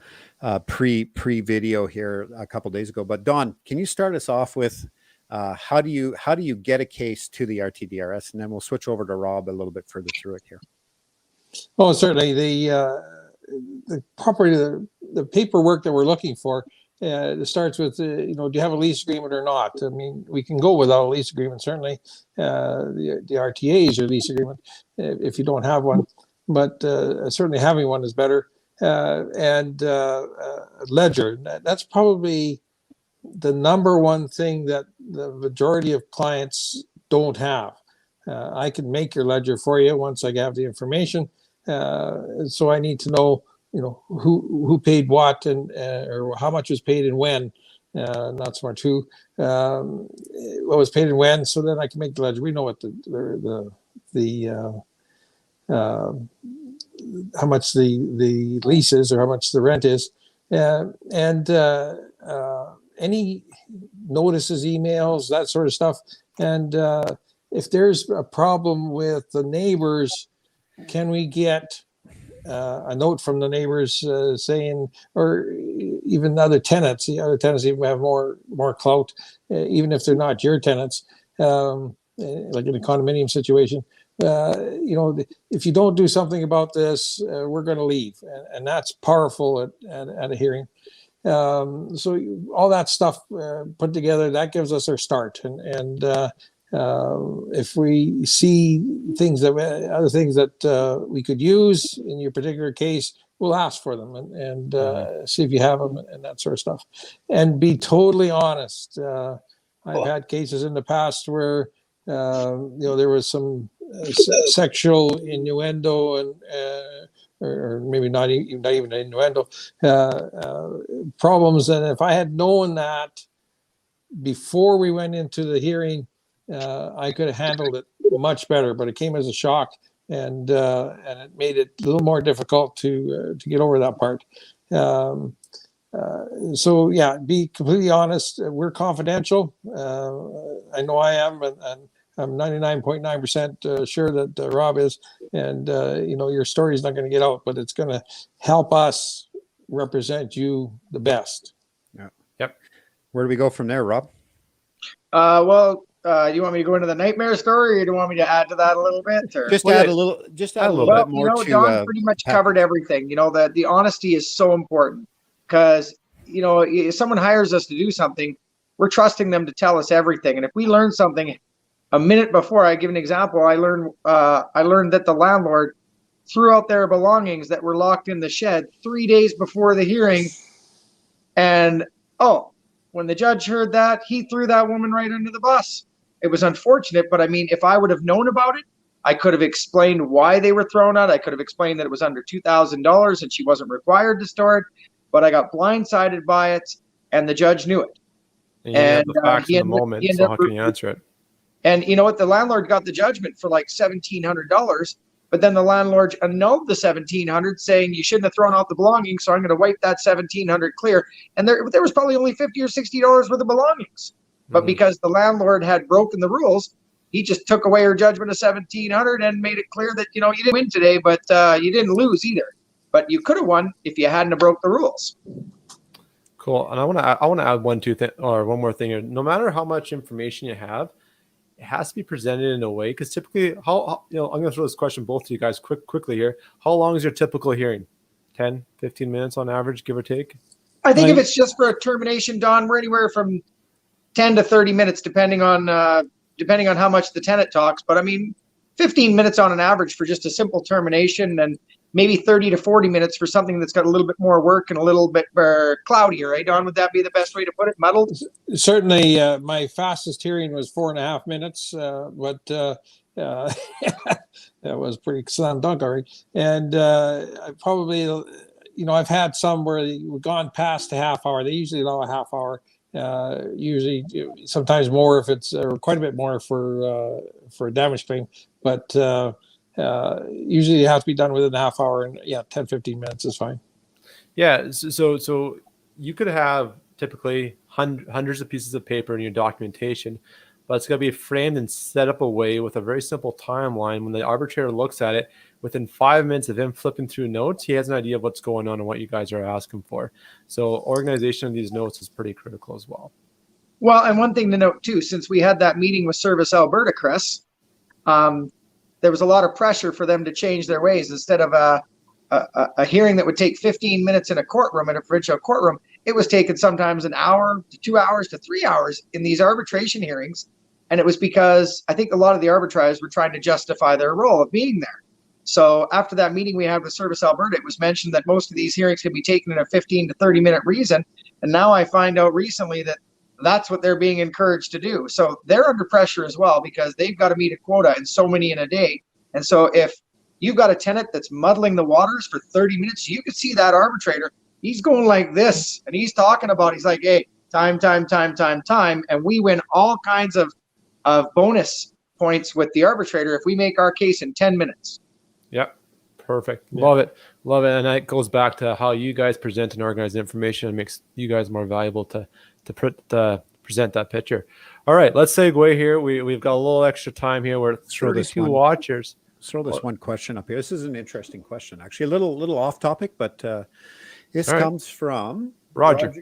pre video here a couple days ago. But Don, can you start us off with how do you get a case to the RTDRS, and then we'll switch over to Rob a little bit further through it here. Oh, certainly. The property, the paperwork that we're looking for, it starts with, do you have a lease agreement or not? I mean, we can go without a lease agreement, certainly. The RTA is your lease agreement if you don't have one, but certainly having one is better. And ledger, that's probably the number one thing that the majority of clients don't have. I can make your ledger for you once I have the information. So I need to know, who paid what and or how much was paid and when. Not so much who, what was paid and when. So then I can make the ledger. We know what how much the lease is or how much the rent is, and any notices, emails, that sort of stuff. And if there's a problem with the neighbors, can we get a note from the neighbors saying, or even other tenants? The other tenants even have more clout, even if they're not your tenants, like in a condominium situation. If you don't do something about this, we're going to leave, and that's powerful at a hearing. So all that stuff put together, that gives us our start. And if we see other things that we could use in your particular case, we'll ask for them and see if you have them and that sort of stuff. And be totally honest. I've had cases in the past where there was some sexual innuendo and or maybe not even innuendo problems. And if I had known that before we went into the hearing, I could have handled it much better. But it came as a shock, and it made it a little more difficult to get over that part. So yeah, be completely honest. We're confidential. I know I am, and I'm 99.9% sure that Rob is. And your story is not going to get out, but it's going to help us represent you the best. Yeah. Yep. Where do we go from there, Rob? Do you want me to go into the nightmare story, or do you want me to add to that a little bit? Or? Just add a little bit more to. Don pretty much covered everything. That the honesty is so important, because if someone hires us to do something, we're trusting them to tell us everything. And if we learn something a minute before, I give an example. I learned that the landlord threw out their belongings that were locked in the shed 3 days before the hearing, and when the judge heard that, he threw that woman right under the bus. It was unfortunate, but I mean, if I would have known about it, I could have explained why they were thrown out. I could have explained that it was under $2,000 and she wasn't required to store it, but I got blindsided by it, and the judge knew it. And you have the facts in the moment, so how can you answer it? And you know what? The landlord got the judgment for like $1,700, but then the landlord annulled the $1,700, saying you shouldn't have thrown out the belongings, so I'm going to wipe that $1,700 clear. And there was probably only $50 or $60 worth of belongings. But because the landlord had broken the rules, he just took away her judgment of $1,700 and made it clear that, you didn't win today, but you didn't lose either. But you could have won if you hadn't have broke the rules. Cool. And I want to add one more thing here. No matter how much information you have, it has to be presented in a way, because typically, I'm going to throw this question both to you guys quickly here. How long is your typical hearing? 10, 15 minutes on average, give or take? I think if it's just for a termination, Don, we're anywhere from 10 to 30 minutes, depending on how much the tenant talks. But I mean, 15 minutes on an average for just a simple termination, and maybe 30 to 40 minutes for something that's got a little bit more work and a little bit cloudier, right, Don? Would that be the best way to put it? Muddled? Certainly, my fastest hearing was 4.5 minutes, but that was pretty slam dunk already. And I probably, I've had some where we've gone past a half hour. They usually allow a half hour. Usually, sometimes more if it's quite a bit more for a damage claim. But usually, it has to be done within a half hour, and 10, 15 minutes is fine. Yeah. So you could have typically hundreds of pieces of paper in your documentation, but it's going to be framed and set up a way with a very simple timeline. When the arbitrator looks at it, within 5 minutes of him flipping through notes, he has an idea of what's going on and what you guys are asking for. So organization of these notes is pretty critical as well. Well, and one thing to note too, since we had that meeting with Service Alberta, Chris, there was a lot of pressure for them to change their ways. Instead of a hearing that would take 15 minutes in a courtroom, in a provincial courtroom, it was taken sometimes an hour to 2 hours to 3 hours in these arbitration hearings. And it was because I think a lot of the arbitrators were trying to justify their role of being there. So after that meeting we had with Service Alberta, it was mentioned that most of these hearings can be taken in a 15 to 30 minute reason. And now I find out recently that that's what they're being encouraged to do. So they're under pressure as well, because they've got to meet a quota and so many in a day. And so if you've got a tenant that's muddling the waters for 30 minutes, you could see that arbitrator, he's going like this, and he's talking about, he's like, hey, time. And we win all kinds of bonus points with the arbitrator if we make our case in 10 minutes. Yep. Perfect. Yeah. Love it. And that goes back to how you guys present and organize information and makes you guys more valuable to present that picture. All right, let's segue here. We've got a little extra time here. We're 32 watchers. Throw this one question up here. This is an interesting question, actually, a little off topic, but this comes from Roger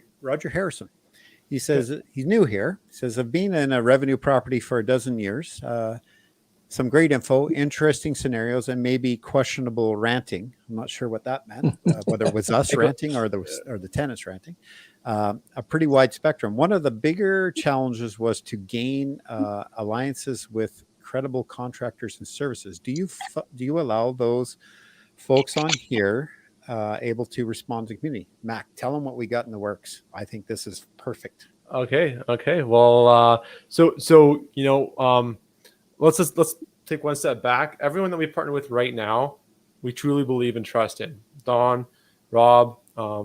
Harrison. He says he's new here. He says, I've been in a revenue property for a dozen years. Some great info, interesting scenarios, and maybe questionable ranting. I'm not sure what that meant, whether it was us ranting or the tenants ranting. A pretty wide spectrum. One of the bigger challenges was to gain alliances with credible contractors and services. Do you allow those folks on here able to respond to the community? Mac, tell them what we got in the works. I think this is perfect. Okay. Well, let's take one step back. Everyone that we partner with right now, we truly believe and trust in. Don, Rob,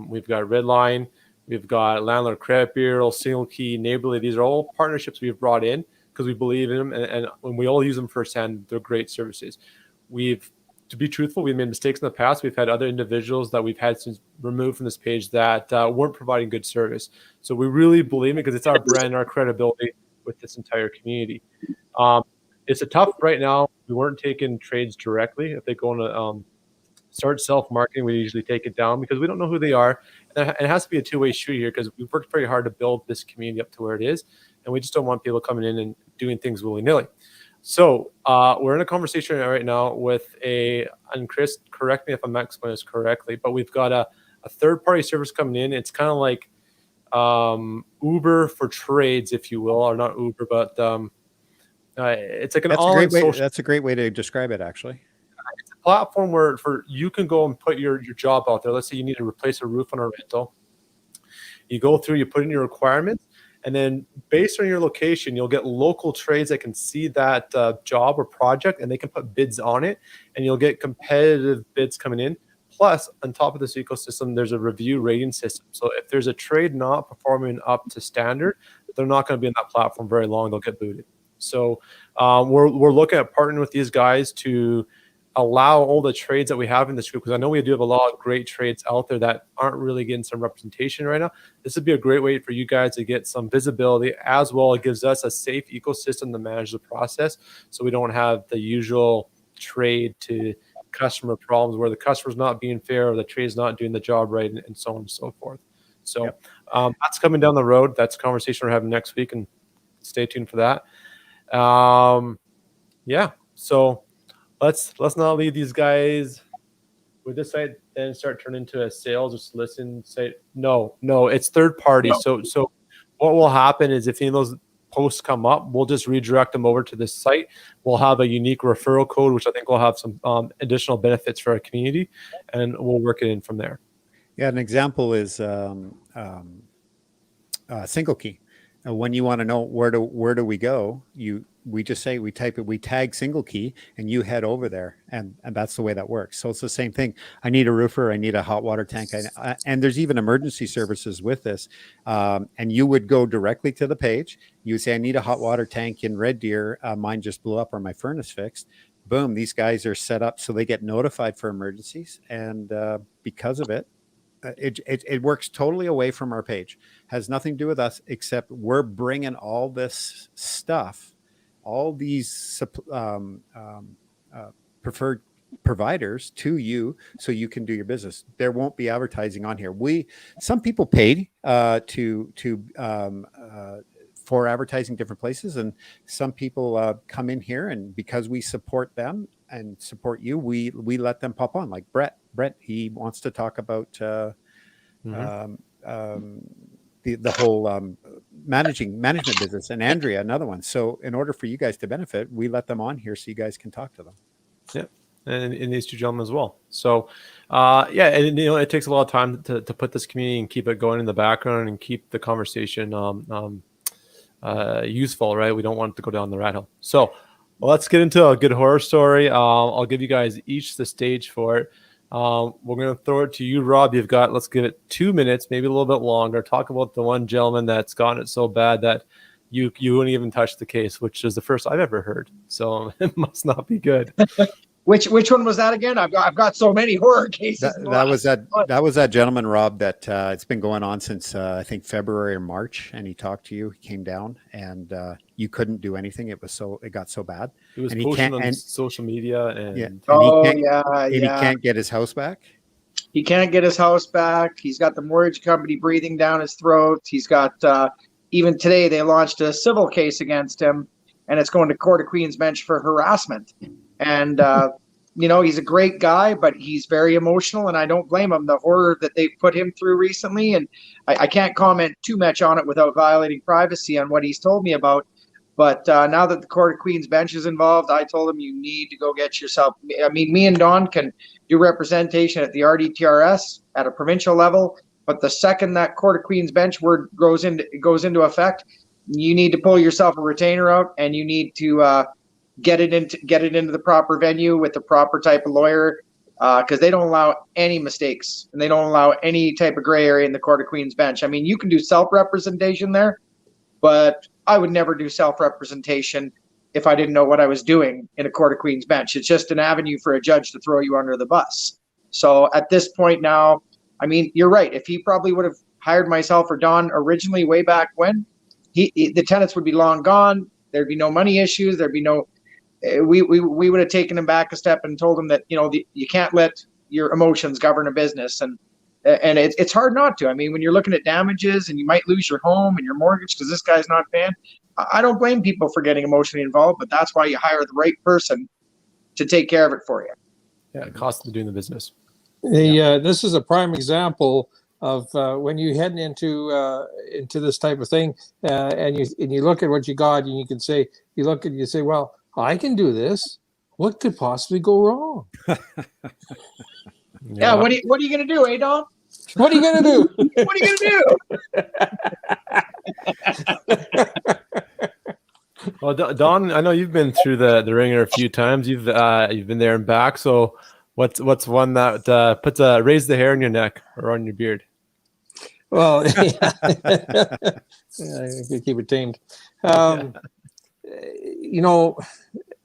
we've got Redline, we've got Landlord Credit Bureau, Single Key, Neighborly. These are all partnerships we've brought in because we believe in them, and when we all use them firsthand, they're great services. To be truthful, we've made mistakes in the past. We've had other individuals that we've had since removed from this page that weren't providing good service. So we really believe it because it's our brand, our credibility with this entire community. It's a tough right now. We weren't taking trades directly. If they go on start self-marketing, we usually take it down because we don't know who they are. And it has to be a two-way street here because we've worked very hard to build this community up to where it is. And we just don't want people coming in and doing things willy-nilly. So we're in a conversation right now with and Chris, correct me if I'm not explaining this correctly, but we've got a third-party service coming in. It's kind of like Uber for trades, if you will, or not Uber, but it's like that's a great way to describe it, actually. It's a platform where you can go and put your job out there. Let's say you need to replace a roof on a rental. You go through, you put in your requirements, and then based on your location, you'll get local trades that can see that job or project, and they can put bids on it, and you'll get competitive bids coming in. Plus, on top of this ecosystem, there's a review rating system. So if there's a trade not performing up to standard, they're not going to be on that platform very long. They'll get booted. So we're looking at partnering with these guys to allow all the trades that we have in this group, because I know we do have a lot of great trades out there that aren't really getting some representation right now. This would be a great way for you guys to get some visibility as well. It gives us a safe ecosystem to manage the process, so we don't have the usual trade to customer problems where the customer's not being fair or the trade's not doing the job right, and so on and so forth. So that's coming down the road. That's a conversation we're having next week, and stay tuned for that. So let's not leave these guys with this site and start turning into a sales or solicit site. No, it's third party. So what will happen is if any of those posts come up, we'll just redirect them over to this site. We'll have a unique referral code, which I think will have some additional benefits for our community, and we'll work it in from there. Yeah, an example is single key. When you want to know where do we go, we just say, we type it, we tag single key, and you head over there, and that's the way that works. So it's the same thing. I need a roofer, I need a hot water tank, and there's even emergency services with this. And you would go directly to the page. You would say, I need a hot water tank in Red Deer. Mine just blew up, or my furnace fixed. Boom, these guys are set up so they get notified for emergencies, and because of it, it works totally away from our page. Has nothing to do with us, except we're bringing all this stuff, all these preferred providers to you, so you can do your business. There won't be advertising on here. Some people paid for advertising different places, and some people come in here, and because we support them and support you, we let them pop on. Like Brett, he wants to talk about the whole management business, and Andrea, another one. So in order for you guys to benefit, we let them on here so you guys can talk to them. Yeah, and these two gentlemen as well. So yeah, and it takes a lot of time to put this community and keep it going in the background and keep the conversation useful, right? We don't want it to go down the rat hole. So let's get into a good horror story. I'll give you guys each the stage for it. We're going to throw it to you, Rob. Let's give it 2 minutes, maybe a little bit longer. Talk about the one gentleman that's gotten it so bad that you wouldn't even touch the case, which is the first I've ever heard. So it must not be good. Which one was that again? I've got so many horror cases. That was that gentleman, Rob, that it's been going on since I think February or March, and he talked to you. He came down, and you couldn't do anything. It got so bad. It was and posting on social media, and he can't get his house back. He can't get his house back. He's got the mortgage company breathing down his throat. He's got even today they launched a civil case against him, and it's going to Court of Queen's Bench for harassment. And he's a great guy, but he's very emotional, and I don't blame him. The horror that they put him through recently, and I can't comment too much on it without violating privacy on what he's told me about. But now that the Court of Queen's Bench is involved, I told him, you need to go get yourself. I mean, me and Don can do representation at the RTDRS at a provincial level, but the second that Court of Queen's Bench word goes into effect, you need to pull yourself a retainer out, and you need to get it into the proper venue with the proper type of lawyer, because they don't allow any mistakes, and they don't allow any type of gray area in the Court of Queen's Bench. I mean, you can do self-representation there, but I would never do self-representation if I didn't know what I was doing in a Court of Queen's Bench. It's just an avenue for a judge to throw you under the bus. So at this point now, I mean, you're right. If he probably would have hired myself or Don originally way back when, the tenants would be long gone. There'd be no money issues. There'd be no. We would have taken him back a step and told him that you can't let your emotions govern a business, and it's hard not to. I mean, when you're looking at damages and you might lose your home and your mortgage because this guy's not paying, I don't blame people for getting emotionally involved, but that's why you hire the right person to take care of it for you. Yeah, it costs them doing the business. This is a prime example of when you head into this type of thing, and you look at what you got, and you say, well, I can do this. What could possibly go wrong? Yeah. What are you going to do, Don? What are you going to do? What are you going to do? Well, Don, I know you've been through the ringer a few times. You've been there and back. So what's one that puts raise the hair on your neck or on your beard? Well, yeah. I could keep it tamed.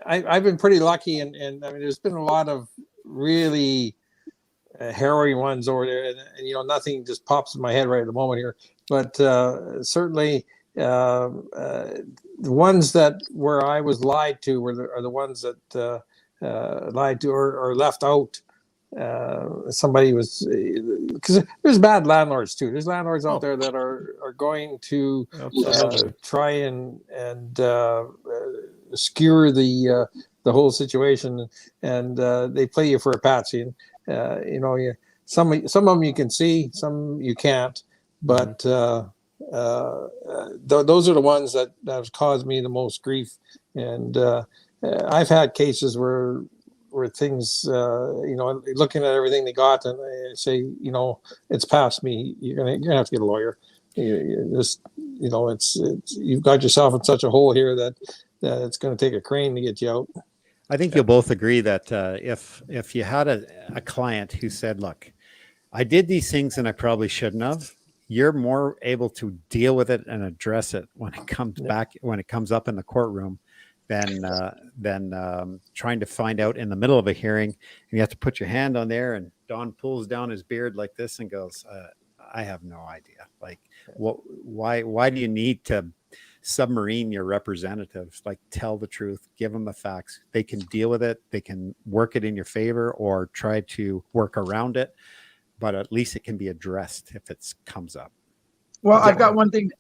I've been pretty lucky, and I mean, there's been a lot of really harrowing ones over there, and nothing just pops in my head right at the moment here. But certainly, the ones that where I was lied to are the ones that lied to or left out. Somebody was, because there's bad landlords too. There's landlords out there that are going to try and skewer the whole situation, and they play you for a patsy. And some of them you can see, some you can't. But those are the ones that have caused me the most grief. And I've had cases where things, looking at everything they got, and I say, it's past me. You're gonna have to get a lawyer. It's you've got yourself in such a hole here that it's going to take a crane to get you out. I think you'll both agree that if you had a client who said, look, I did these things and I probably shouldn't have, you're more able to deal with it and address it when it comes back, when it comes up in the courtroom, than trying to find out in the middle of a hearing. And you have to put your hand on there, and Don pulls down his beard like this and goes, I have no idea. Like, why do you need to submarine your representatives? Like, tell the truth, give them the facts. They can deal with it. They can work it in your favor or try to work around it, but at least it can be addressed if it comes up. Well, I've got one thing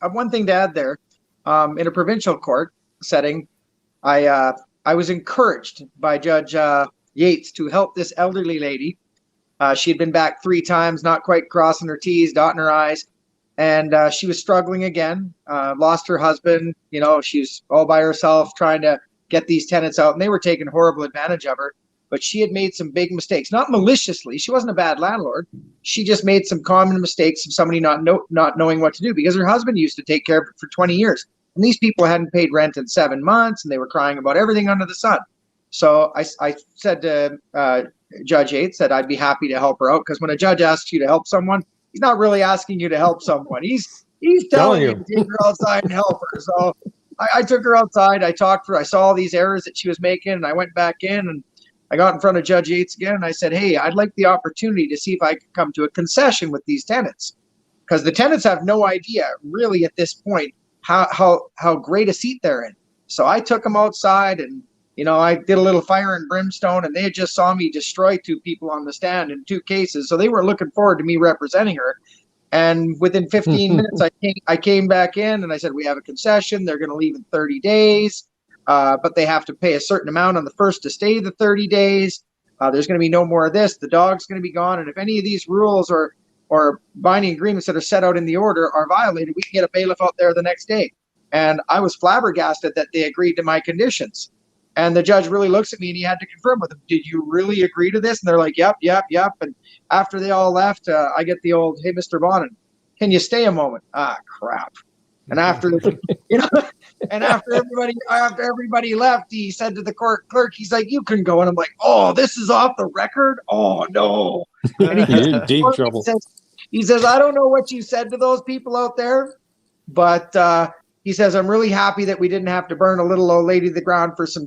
to add there. In a provincial court setting, I was encouraged by Judge Yates to help this elderly lady. She had been back 3 times, not quite crossing her T's, dotting her I's. And she was struggling again, lost her husband. She's all by herself trying to get these tenants out, and they were taking horrible advantage of her. But she had made some big mistakes, not maliciously. She wasn't a bad landlord. She just made some common mistakes of somebody not knowing what to do, because her husband used to take care of it for 20 years. And these people hadn't paid rent in 7 months, and they were crying about everything under the sun. So I said to Judge Yates that I'd be happy to help her out, because when a judge asks you to help someone, he's not really asking you to help someone. He's telling you to take her outside and help her. So I took her outside. I talked to her. I saw all these errors that she was making, and I went back in and I got in front of Judge Yates again, and I said, hey, I'd like the opportunity to see if I could come to a concession with these tenants, because the tenants have no idea really at this point how great a seat they're in. So I took them outside, and I did a little fire and brimstone, and they had just saw me destroy 2 people on the stand in 2 cases. So they were looking forward to me representing her. And within 15 minutes, I came back in and I said, we have a concession. They're going to leave in 30 days, but they have to pay a certain amount on the first to stay the 30 days. There's going to be no more of this. The dog's going to be gone. And if any of these rules or binding agreements that are set out in the order are violated, we can get a bailiff out there the next day. And I was flabbergasted that they agreed to my conditions. And the judge really looks at me, and he had to confirm with them, did you really agree to this? And they're like, yep. And after they all left, I get the old, hey, Mr. Bonin, can you stay a moment? Ah, crap. And after, after everybody left, he said to the court clerk, he's like, you can go. And I'm like, oh, this is off the record? Oh, no. And You're in deep trouble. He says, I don't know what you said to those people out there, but he says, I'm really happy that we didn't have to burn a little old lady to the ground for some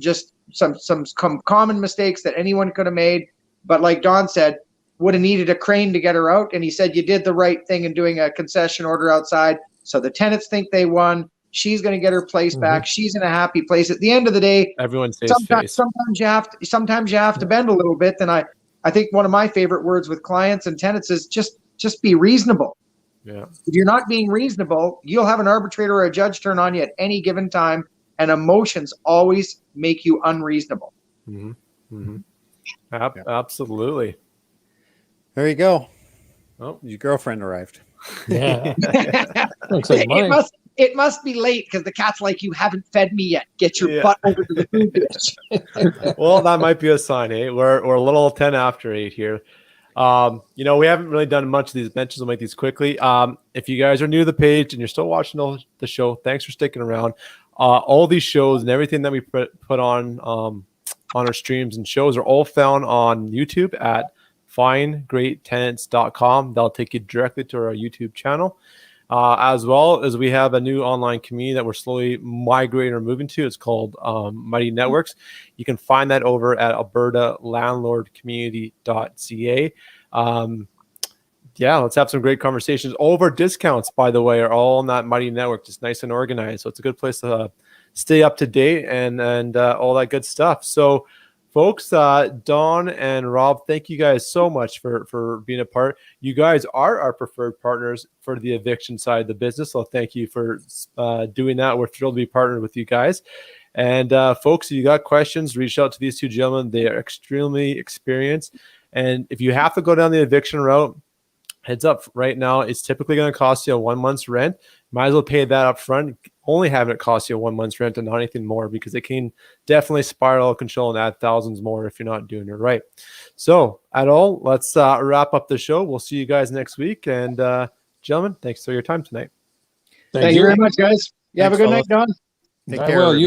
common mistakes that anyone could have made. But like Don said, would have needed a crane to get her out. And he said, you did the right thing in doing a concession order outside. So the tenants think they won. She's going to get her place back. She's in a happy place. At the end of the day, Everyone says sometimes you have to bend a little bit. And I think one of my favorite words with clients and tenants is just be reasonable. Yeah. If you're not being reasonable, you'll have an arbitrator or a judge turn on you at any given time, and emotions always make you unreasonable. Absolutely. There you go. Oh, your girlfriend arrived. Yeah. Looks like mine. It must be late because the cat's like, you haven't fed me yet. Get your butt over to the food dish. Well, that might be a sign, eh? We're a little 10 after 8 here. We haven't really done much of these mentions. We'll make these quickly. If you guys are new to the page and you're still watching the show, thanks for sticking around. All these shows and everything that we put on our streams and shows are all found on YouTube at findgreattenants.com. That'll take you directly to our YouTube channel. As well as we have a new online community that we're slowly migrating or moving to. It's called Mighty Networks. You can find that over at Alberta Landlord Community.ca. Let's have some great conversations. All of our discounts, by the way, are all on that Mighty Network, just nice and organized. So it's a good place to stay up to date and all that good stuff. So folks, Don and Rob, thank you guys so much for being a part. You guys are our preferred partners for the eviction side of the business. So thank you for doing that. We're thrilled to be partnered with you guys. And folks, if you got questions, reach out to these 2 gentlemen. They are extremely experienced. And if you have to go down the eviction route, heads up right now, it's typically going to cost you a 1 month's rent. Might as well pay that up front, only having it cost you a 1 month's rent and not anything more, because it can definitely spiral out of control and add thousands more if you're not doing it right. So at all, let's wrap up the show. We'll see you guys next week. And gentlemen, thanks for your time tonight. Thank you very much, guys. You have a Thanks, good night, Don. Take I care, will. You everybody.